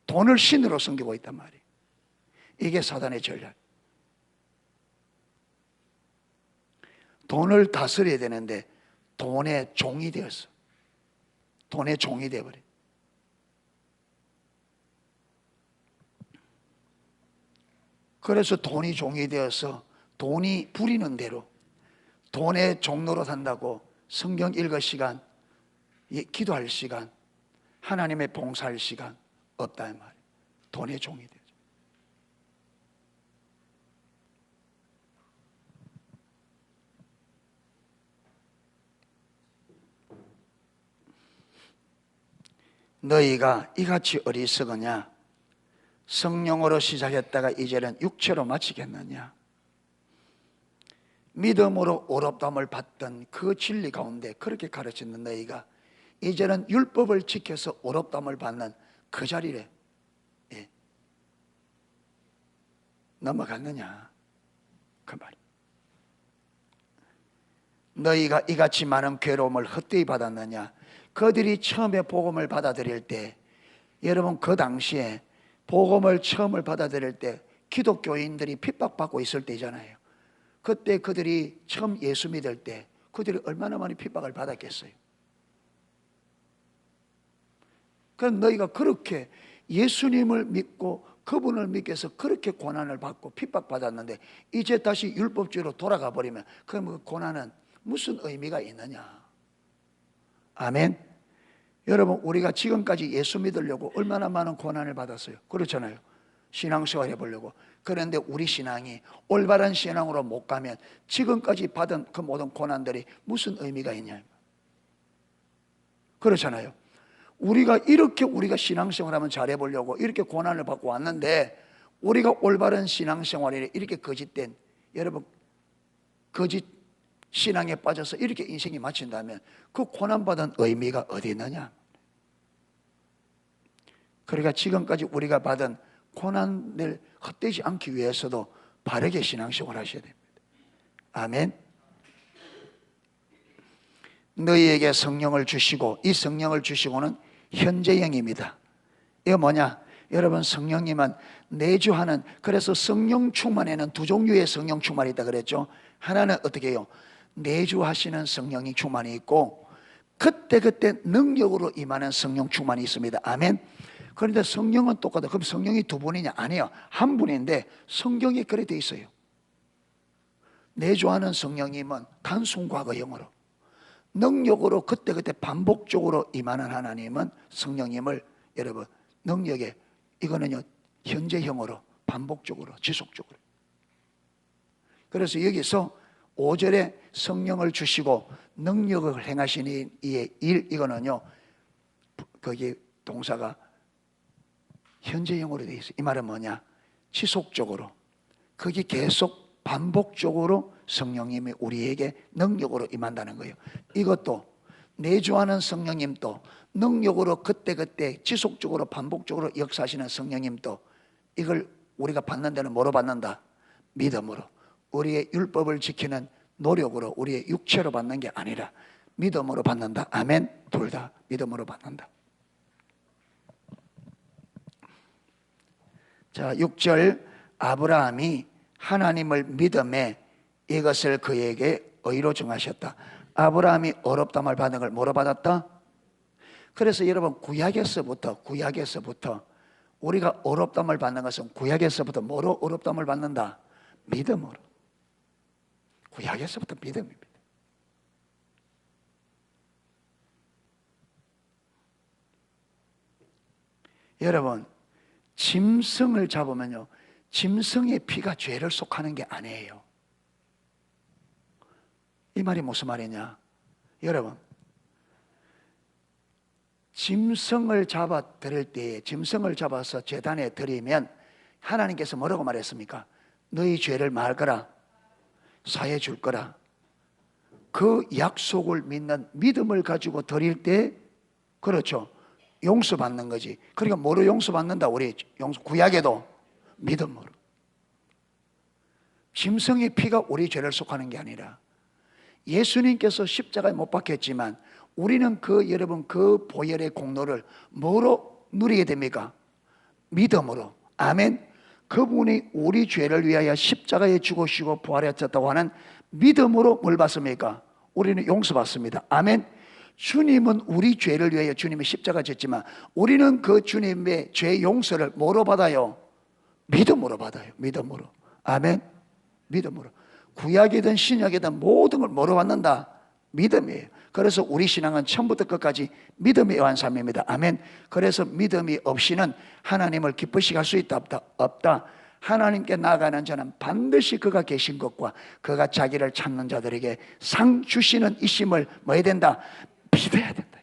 돈을 신으로 섬기고 있단 말이에요. 이게 사단의 전략. 돈을 다스려야 되는데 돈의 종이 되었어. 돈의 종이 되어버려. 그래서 돈이 종이 되어서 돈이 부리는 대로 돈의 종로로 산다고 성경 읽을 시간, 기도할 시간, 하나님의 봉사할 시간 없다 이 말이에요. 돈의 종이 되죠. 너희가 이같이 어리석으냐? 성령으로 시작했다가 이제는 육체로 마치겠느냐? 믿음으로 의롭다함을 받던 그 진리 가운데 그렇게 가르치는 너희가 이제는 율법을 지켜서 의롭다함을 받는 그 자리에 넘어갔느냐? 그 말이에요. 너희가 이같이 많은 괴로움을 헛되이 받았느냐? 그들이 처음에 복음을 받아들일 때, 여러분 그 당시에 복음을 처음을 받아들일 때 기독교인들이 핍박받고 있을 때잖아요. 그때 그들이 처음 예수 믿을 때 그들이 얼마나 많이 핍박을 받았겠어요. 그럼 너희가 그렇게 예수님을 믿고 그분을 믿기 위해서 그렇게 고난을 받고 핍박받았는데 이제 다시 율법주의로 돌아가 버리면 그럼 그 고난은 무슨 의미가 있느냐? 아멘. 여러분 우리가 지금까지 예수 믿으려고 얼마나 많은 고난을 받았어요. 그렇잖아요. 신앙생활 해보려고. 그런데 우리 신앙이 올바른 신앙으로 못 가면 지금까지 받은 그 모든 고난들이 무슨 의미가 있냐? 그렇잖아요. 우리가 신앙생활하면 잘해보려고 이렇게 고난을 받고 왔는데 우리가 올바른 신앙생활에 이렇게 거짓된, 여러분 거짓 신앙에 빠져서 이렇게 인생이 마친다면 그 고난받은 의미가 어디 있느냐? 그러니까 지금까지 우리가 받은 고난을 헛되지 않기 위해서도 바르게 신앙생활 하셔야 됩니다. 아멘. 너희에게 성령을 주시고, 이 성령을 주시고는 현재형입니다. 이거 뭐냐? 여러분, 성령님은 내주하는, 그래서 성령 충만에는 두 종류의 성령 충만이 있다 그랬죠. 하나는 어떻게 해요? 내주하시는 성령이 충만이 있고, 그때그때 능력으로 임하는 성령 충만이 있습니다. 아멘. 그런데 성령은 똑같아. 그럼 성령이 두 분이냐? 아니에요. 한 분인데 성경에 그래 돼 있어요. 내주하는 성령님은 단순 과거형으로, 능력으로 그때그때 반복적으로 임하는 하나님은 성령님을 여러분 능력에, 이거는요 현재형으로 반복적으로 지속적으로. 그래서 여기서 5절에 성령을 주시고 능력을 행하시니 이의 일, 이거는요 거기 동사가 현재형으로 되어 있어요. 이 말은 뭐냐? 지속적으로, 거기 계속 반복적으로 성령님이 우리에게 능력으로 임한다는 거예요. 이것도 내주하는 성령님도, 능력으로 그때그때 지속적으로 반복적으로 역사하시는 성령님도, 이걸 우리가 받는 데는 뭐로 받는다? 믿음으로. 우리의 율법을 지키는 노력으로, 우리의 육체로 받는 게 아니라 믿음으로 받는다. 아멘. 둘 다 믿음으로 받는다. 자, 6절, 아브라함이 하나님을 믿음에 이것을 그에게 의로 정하셨다. 아브라함이 어렵다말 받은 걸 뭐로 받았다? 그래서 여러분 구약에서부터 우리가 어렵다말 받는 것은 구약에서부터 뭐로 어렵다말 받는다? 믿음으로. 구약에서부터 믿음입니다. 여러분, 짐승을 잡으면요, 짐승의 피가 죄를 속하는 게 아니에요. 이 말이 무슨 말이냐? 여러분, 짐승을 잡아 드릴 때, 짐승을 잡아서 제단에 드리면 하나님께서 뭐라고 말했습니까? 너희 죄를 말 거라, 사해 줄 거라. 그 약속을 믿는 믿음을 가지고 드릴 때, 그렇죠, 용서받는 거지. 그러니까 뭐로 용서받는다? 우리 구약에도 믿음으로. 짐승의 피가 우리 죄를 속하는 게 아니라, 예수님께서 십자가에 못 박혔지만 우리는 여러분 그 보혈의 공로를 뭐로 누리게 됩니까? 믿음으로. 아멘. 그분이 우리 죄를 위하여 십자가에 죽으시고 부활하셨다고 하는 믿음으로 뭘 받습니까? 우리는 용서받습니다. 아멘. 주님은 우리 죄를 위하여 주님이 십자가 졌지만 우리는 그 주님의 죄 용서를 뭐로 받아요? 믿음으로 받아요. 믿음으로. 아멘. 믿음으로. 구약이든 신약이든 모든 걸 뭐로 받는다? 믿음이에요. 그래서 우리 신앙은 처음부터 끝까지 믿음의 완삼입니다. 아멘. 그래서 믿음이 없이는 하나님을 기쁘시게 할 수 있다 없다? 없다. 하나님께 나아가는 자는 반드시 그가 계신 것과 그가 자기를 찾는 자들에게 상 주시는 이심을 뭐 해야 된다? 믿어야 된다.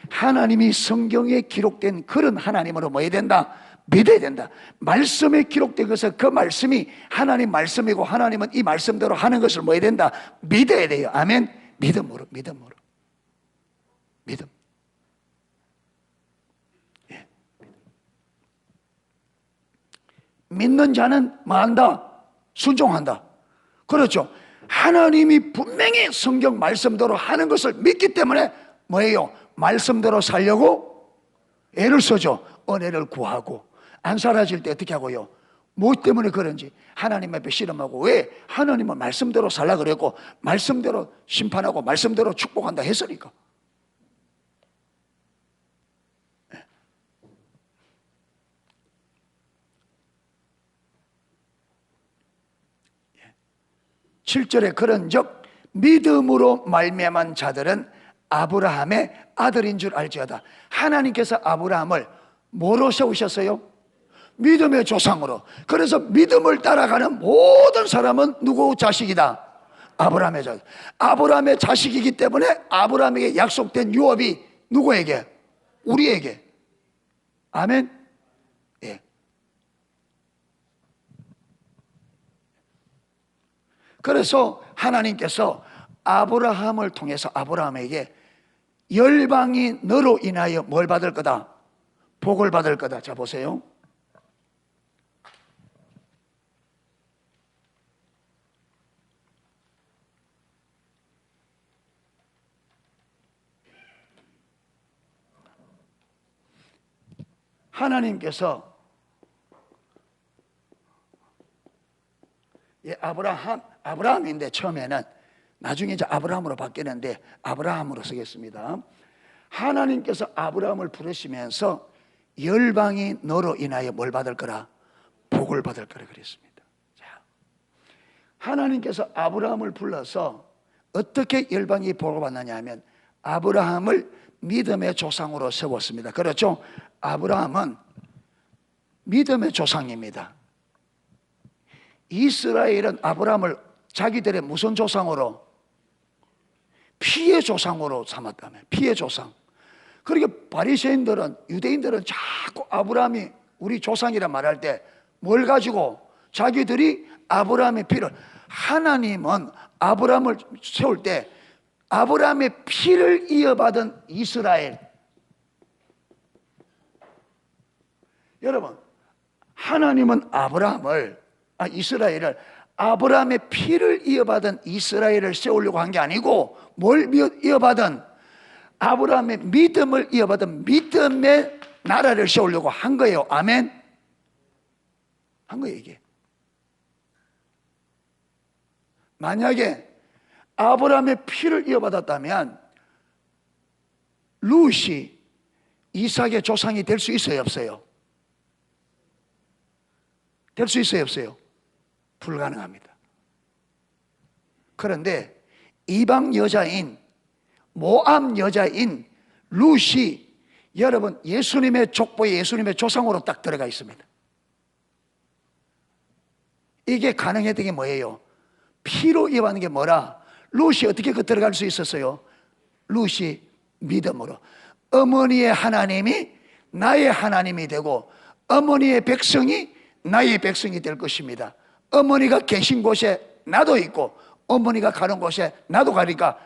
하나님이 성경에 기록된 그런 하나님으로 뭐 해야 된다? 믿어야 된다. 말씀에 기록된 것은 그 말씀이 하나님 말씀이고 하나님은 이 말씀대로 하는 것을 뭐 해야 된다? 믿어야 돼요. 아멘. 믿음으로. 믿음. 예. 믿는 자는 뭐 한다? 순종한다. 그렇죠. 하나님이 분명히 성경 말씀대로 하는 것을 믿기 때문에 뭐예요? 말씀대로 살려고 애를 써죠. 은혜를 구하고. 안 사라질 때 어떻게 하고요? 뭐 때문에 그런지 하나님 앞에 실험하고, 왜? 하나님은 말씀대로 살라 그랬고 말씀대로 심판하고 말씀대로 축복한다 했으니까. 7절에 그런즉 믿음으로 말미암은 자들은 아브라함의 아들인 줄 알지어다. 하나님께서 아브라함을 뭐로 세우셨어요? 믿음의 조상으로. 그래서 믿음을 따라가는 모든 사람은 누구 자식이다? 아브라함의 자식. 아브라함의 자식이기 때문에 아브라함에게 약속된 유업이 누구에게? 우리에게. 아멘. 예. 그래서 하나님께서 아브라함을 통해서 아브라함에게 열방이 너로 인하여 뭘 받을 거다? 복을 받을 거다. 자 보세요. 하나님께서 아브라함인데 처음에는, 나중에 이제 아브라함으로 바뀌는데 아브라함으로 쓰겠습니다. 하나님께서 아브라함을 부르시면서 열방이 너로 인하여 뭘 받을 거라? 복을 받을 거라 그랬습니다. 자, 하나님께서 아브라함을 불러서 어떻게 열방이 복을 받느냐 하면 아브라함을 믿음의 조상으로 세웠습니다. 그렇죠? 아브라함은 믿음의 조상입니다. 이스라엘은 아브라함을 자기들의 무슨 조상으로? 피의 조상으로 삼았다며. 피의 조상. 그러니까 바리새인들은, 유대인들은 자꾸 아브라함이 우리 조상이라 말할 때 뭘 가지고? 자기들이 아브라함의 피를, 하나님은 아브라함을 세울 때 아브라함의 피를 이어받은 이스라엘. 여러분, 하나님은 이스라엘을, 아브라함의 피를 이어받은 이스라엘을 세우려고 한 게 아니고 뭘 이어받은? 아브라함의 믿음을 이어받은 믿음의 나라를 세우려고 한 거예요. 아멘? 한 거예요 이게. 만약에 아브라함의 피를 이어받았다면 룻이 이삭의 조상이 될 수 있어요 없어요? 될 수 있어요 없어요? 불가능합니다. 그런데 이방 여자인, 모압 여자인 룻이 여러분 예수님의 족보에 예수님의 조상으로 딱 들어가 있습니다. 이게 가능했던 게 뭐예요? 피로 이어받는 게 뭐라? 룻이 어떻게 들어갈 수 있었어요? 룻이 믿음으로. 어머니의 하나님이 나의 하나님이 되고 어머니의 백성이 나의 백성이 될 것입니다. 어머니가 계신 곳에 나도 있고 어머니가 가는 곳에 나도 가니까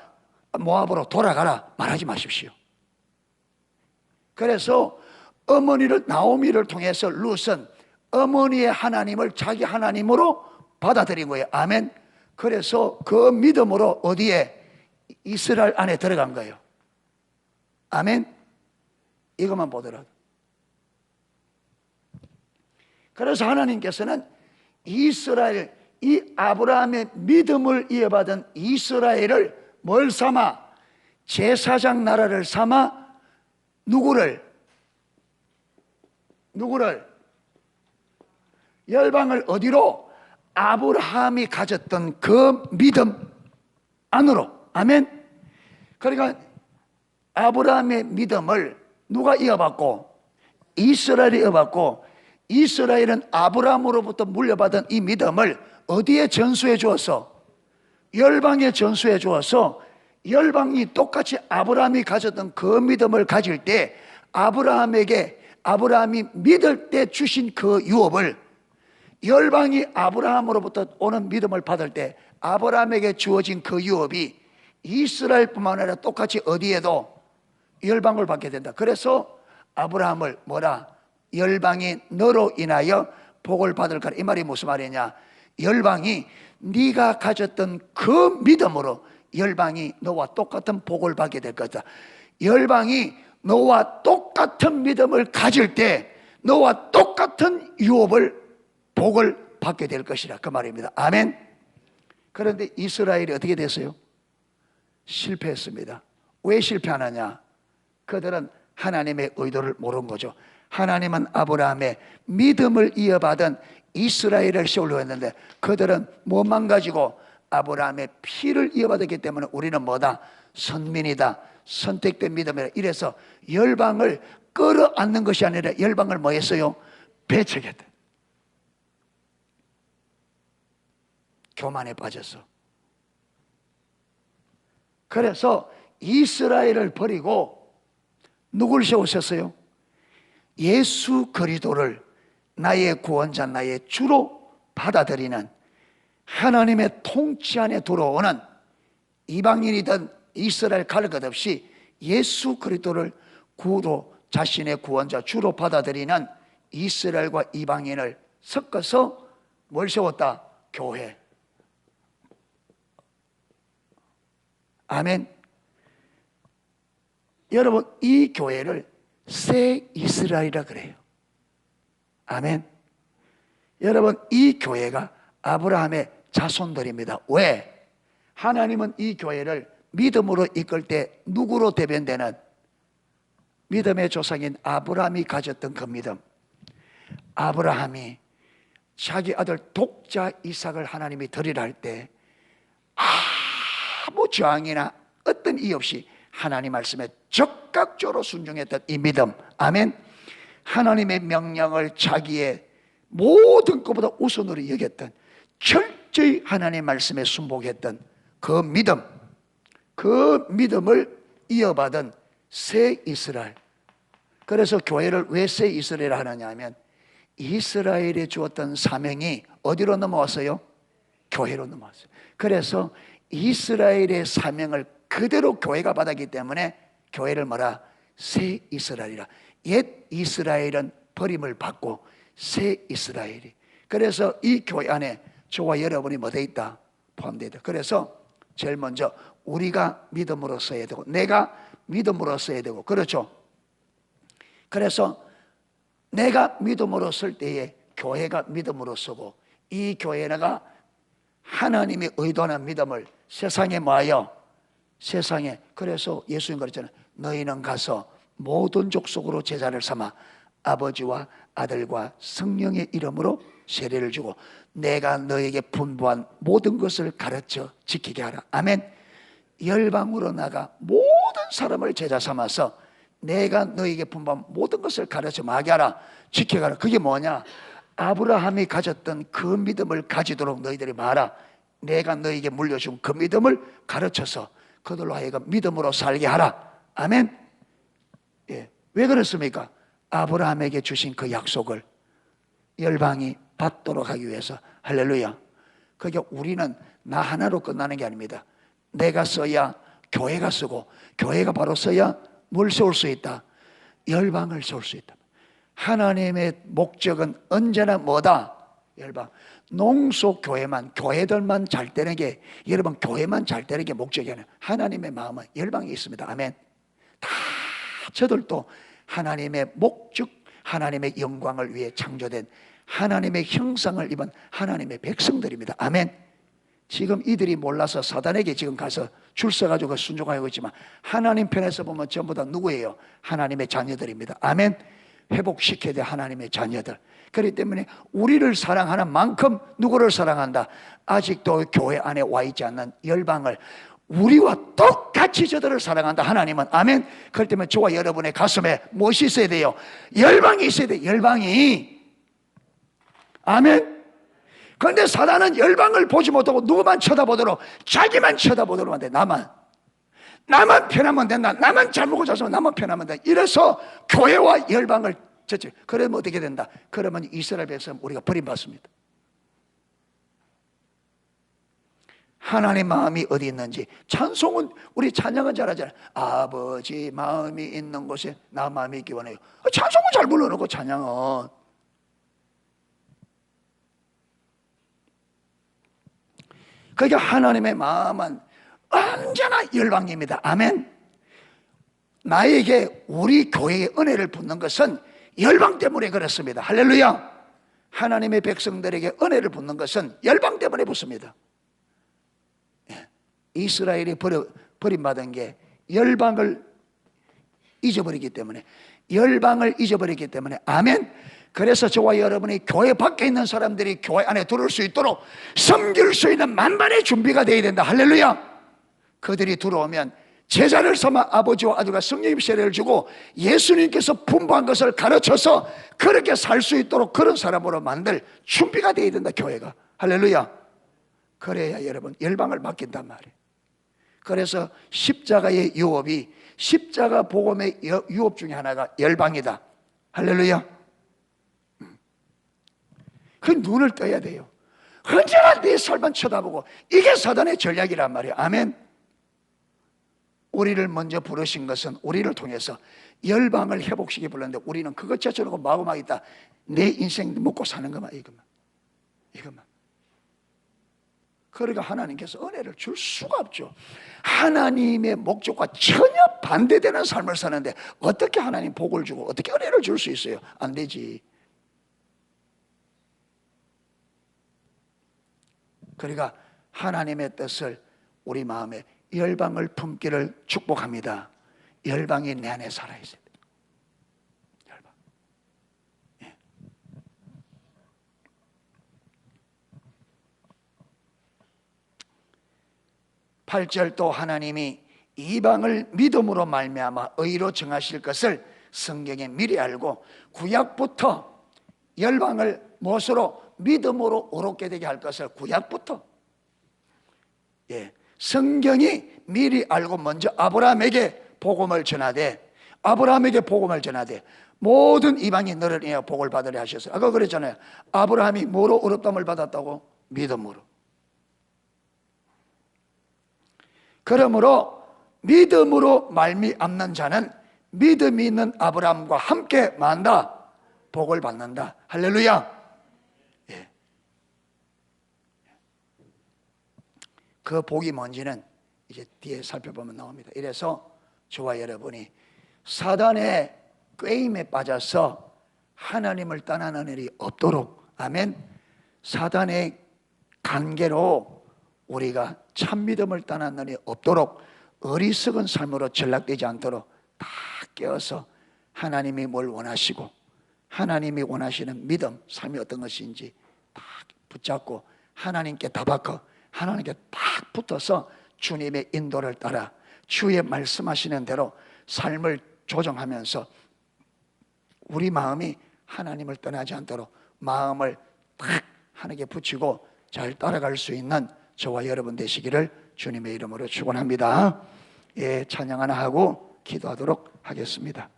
모압으로 돌아가라 말하지 마십시오. 그래서 나오미를 통해서 룻은 어머니의 하나님을 자기 하나님으로 받아들인 거예요. 아멘. 그래서 그 믿음으로 어디에? 이스라엘 안에 들어간 거예요. 아멘. 이것만 보더라도. 그래서 하나님께서는 이스라엘, 이 아브라함의 믿음을 이어받은 이스라엘을 뭘 삼아? 제사장 나라를 삼아 누구를? 열방을 어디로? 아브라함이 가졌던 그 믿음 안으로. 아멘. 그러니까 아브라함의 믿음을 누가 이어받고? 이스라엘이 이어받고, 이스라엘은 아브라함으로부터 물려받은 이 믿음을 어디에 전수해 주었어? 열방에 전수해 주어서 열방이 똑같이 아브라함이 가졌던 그 믿음을 가질 때 아브라함이 믿을 때 주신 그 유업을 열방이 아브라함으로부터 오는 믿음을 받을 때 아브라함에게 주어진 그 유업이 이스라엘뿐만 아니라 똑같이 어디에도 열방을 받게 된다. 그래서 아브라함을 뭐라? 열방이 너로 인하여 복을 받을 거라. 이 말이 무슨 말이냐? 열방이 네가 가졌던 그 믿음으로 열방이 너와 똑같은 복을 받게 될 거다. 열방이 너와 똑같은 믿음을 가질 때 너와 똑같은 유업을, 복을 받게 될 것이라 그 말입니다. 아멘. 그런데 이스라엘이 어떻게 됐어요? 실패했습니다. 왜 실패하느냐? 그들은 하나님의 의도를 모른 거죠. 하나님은 아브라함의 믿음을 이어받은 이스라엘을 세우려고 했는데 그들은 뭐만 가지고? 아브라함의 피를 이어받았기 때문에 우리는 뭐다? 선민이다, 선택된 믿음이라. 이래서 열방을 끌어안는 것이 아니라 열방을 뭐 했어요? 배척했다. 교만에 빠졌어. 그래서 이스라엘을 버리고 누굴 세우셨어요? 예수 그리스도를 나의 구원자, 나의 주로 받아들이는 하나님의 통치 안에 들어오는 이방인이든 이스라엘 가릴 것 없이 예수 그리스도를 구로 자신의 구원자 주로 받아들이는 이스라엘과 이방인을 섞어서 뭘 세웠다? 교회. 아멘. 여러분, 이 교회를 새 이스라엘이라 그래요. 아멘. 여러분, 이 교회가 아브라함의 자손들입니다. 왜? 하나님은 이 교회를 믿음으로 이끌 때 누구로 대변되는 믿음의 조상인 아브라함이 가졌던 그 믿음. 아브라함이 자기 아들 독자 이삭을 하나님이 드리라 할 때 아무 저항이나 어떤 이유 없이 하나님 말씀에 적극적으로 순종했던 이 믿음. 아멘. 하나님의 명령을 자기의 모든 것보다 우선으로 여겼던, 철저히 하나님의 말씀에 순복했던 그 믿음, 그 믿음을 이어받은 새 이스라엘. 그래서 교회를 왜 새 이스라엘 하느냐 하면 이스라엘에 주었던 사명이 어디로 넘어왔어요? 교회로 넘어왔어요. 그래서 이스라엘의 사명을 그대로 교회가 받았기 때문에 교회를 뭐라? 새 이스라엘이라. 옛 이스라엘은 버림을 받고 새 이스라엘이. 그래서 이 교회 안에 저와 여러분이 뭐 돼 있다? 포함되어 있다. 그래서 제일 먼저 우리가 믿음으로 써야 되고, 내가 믿음으로 써야 되고, 그렇죠? 그래서 내가 믿음으로 쓸 때에 교회가 믿음으로 쓰고, 이 교회가 하나님이 의도하는 믿음을 세상에 뭐하여? 세상에. 그래서 예수님 그랬잖아요. 너희는 가서 모든 족속으로 제자를 삼아 아버지와 아들과 성령의 이름으로 세례를 주고 내가 너에게 분부한 모든 것을 가르쳐 지키게 하라. 아멘. 열방으로 나가 모든 사람을 제자 삼아서 내가 너에게 분부한 모든 것을 가르쳐 마게 하라. 지키게 하라. 그게 뭐냐? 아브라함이 가졌던 그 믿음을 가지도록 너희들이 말아. 내가 너에게 물려준 그 믿음을 가르쳐서 그들로 하여금 믿음으로 살게 하라. 아멘. 예. 왜 그렇습니까? 아브라함에게 주신 그 약속을 열방이 받도록 하기 위해서. 할렐루야. 그게 우리는 나 하나로 끝나는 게 아닙니다. 내가 써야 교회가 쓰고, 교회가 바로 써야 뭘 세울 수 있다? 열방을 세울 수 있다. 하나님의 목적은 언제나 뭐다? 열방. 농속교회만, 교회들만 잘 되는 게, 여러분 교회만 잘 되는 게 목적이 아니에요. 하나님의 마음은 열방에 있습니다. 아멘. 다 저들도 하나님의 목적, 하나님의 영광을 위해 창조된 하나님의 형상을 입은 하나님의 백성들입니다. 아멘. 지금 이들이 몰라서 사단에게 지금 가서 줄 서가지고 순종하고 있지만 하나님 편에서 보면 전부 다 누구예요? 하나님의 자녀들입니다. 아멘. 회복시켜야 돼. 하나님의 자녀들. 그렇기 때문에 우리를 사랑하는 만큼 누구를 사랑한다? 아직도 교회 안에 와 있지 않는 열방을 우리와 똑같이 저들을 사랑한다. 하나님은. 아멘. 그렇기 때문에 저와 여러분의 가슴에 무엇이 있어야 돼요? 열방이 있어야 돼요. 열방이. 아멘. 그런데 사단은 열방을 보지 못하고 누구만 쳐다보도록, 자기만 쳐다보도록 한대. 나만 편하면 된다. 나만 잘 먹고 잘 살면 나만 편하면 된다. 이래서 교회와 열방을 그러면 어떻게 된다? 그러면 이스라엘 백성 우리가 버림받습니다. 하나님 마음이 어디 있는지. 찬송은, 우리 찬양은 잘하잖아요. 아버지 마음이 있는 곳에 나 마음이 있기 원해요. 찬송은 잘 불러놓고 찬양은. 그러니까 하나님의 마음은 언제나 열방입니다. 아멘. 나에게 우리 교회의 은혜를 붓는 것은 열방 때문에 그렇습니다. 할렐루야. 하나님의 백성들에게 은혜를 붓는 것은 열방 때문에 붓습니다. 이스라엘이 버림받은 게 열방을 잊어버리기 때문에, 열방을 잊어버리기 때문에. 아멘. 그래서 저와 여러분이 교회 밖에 있는 사람들이 교회 안에 들어올 수 있도록 섬길 수 있는 만반의 준비가 되어야 된다. 할렐루야. 그들이 들어오면 제자를 삼아 아버지와 아들과 성령님 세례를 주고 예수님께서 분부한 것을 가르쳐서 그렇게 살 수 있도록 그런 사람으로 만들 준비가 되어야 된다. 교회가. 할렐루야. 그래야 여러분 열방을 맡긴단 말이에요. 그래서 십자가의 유업이, 십자가 복음의 유업 중에 하나가 열방이다. 할렐루야. 그 눈을 떠야 돼요. 언제나 네 삶만 쳐다보고, 이게 사단의 전략이란 말이에요. 아멘. 우리를 먼저 부르신 것은 우리를 통해서 열방을 회복시켜 불렀는데, 우리는 그것 자체로 마구마구 있다. 내 인생 먹고 사는 것만, 이것만. 그러니까 하나님께서 은혜를 줄 수가 없죠. 하나님의 목적과 전혀 반대되는 삶을 사는데 어떻게 하나님 복을 주고 어떻게 은혜를 줄 수 있어요? 안 되지. 그러니까 하나님의 뜻을 우리 마음에, 열방을 품기를 축복합니다. 열방이 내 안에 살아있어야 돼요. 열방. 예. 팔 절, 또 하나님이 이방을 믿음으로 말미암아 의로 정하실 것을 성경에 미리 알고 구약부터 열방을 무엇으로? 믿음으로 의롭게 되게 할 것을 구약부터, 성경이 미리 알고 먼저 아브라함에게 복음을 전하되, 모든 이방인 너를 인하여 복을 받으려 하셨어요. 아까 그랬잖아요. 아브라함이 뭐로 의롭다함을 받았다고? 믿음으로. 그러므로 믿음으로 말미암는 자는 믿음이 있는 아브라함과 함께 만다, 복을 받는다. 할렐루야. 그 복이 뭔지는 이제 뒤에 살펴보면 나옵니다. 이래서 저와 여러분이 사단의 꾀임에 빠져서 하나님을 떠나는 일이 없도록, 아멘. 사단의 관계로 우리가 참 믿음을 떠나는 일이 없도록, 어리석은 삶으로 전락되지 않도록 다 깨어서 하나님이 뭘 원하시고 하나님이 원하시는 믿음, 삶이 어떤 것인지 다 붙잡고 하나님께 다박혀 하나님께 딱 붙어서 주님의 인도를 따라 주의 말씀하시는 대로 삶을 조정하면서 우리 마음이 하나님을 떠나지 않도록 마음을 딱 하나님께 붙이고 잘 따라갈 수 있는 저와 여러분 되시기를 주님의 이름으로 축원합니다. 찬양 하나 하고 기도하도록 하겠습니다.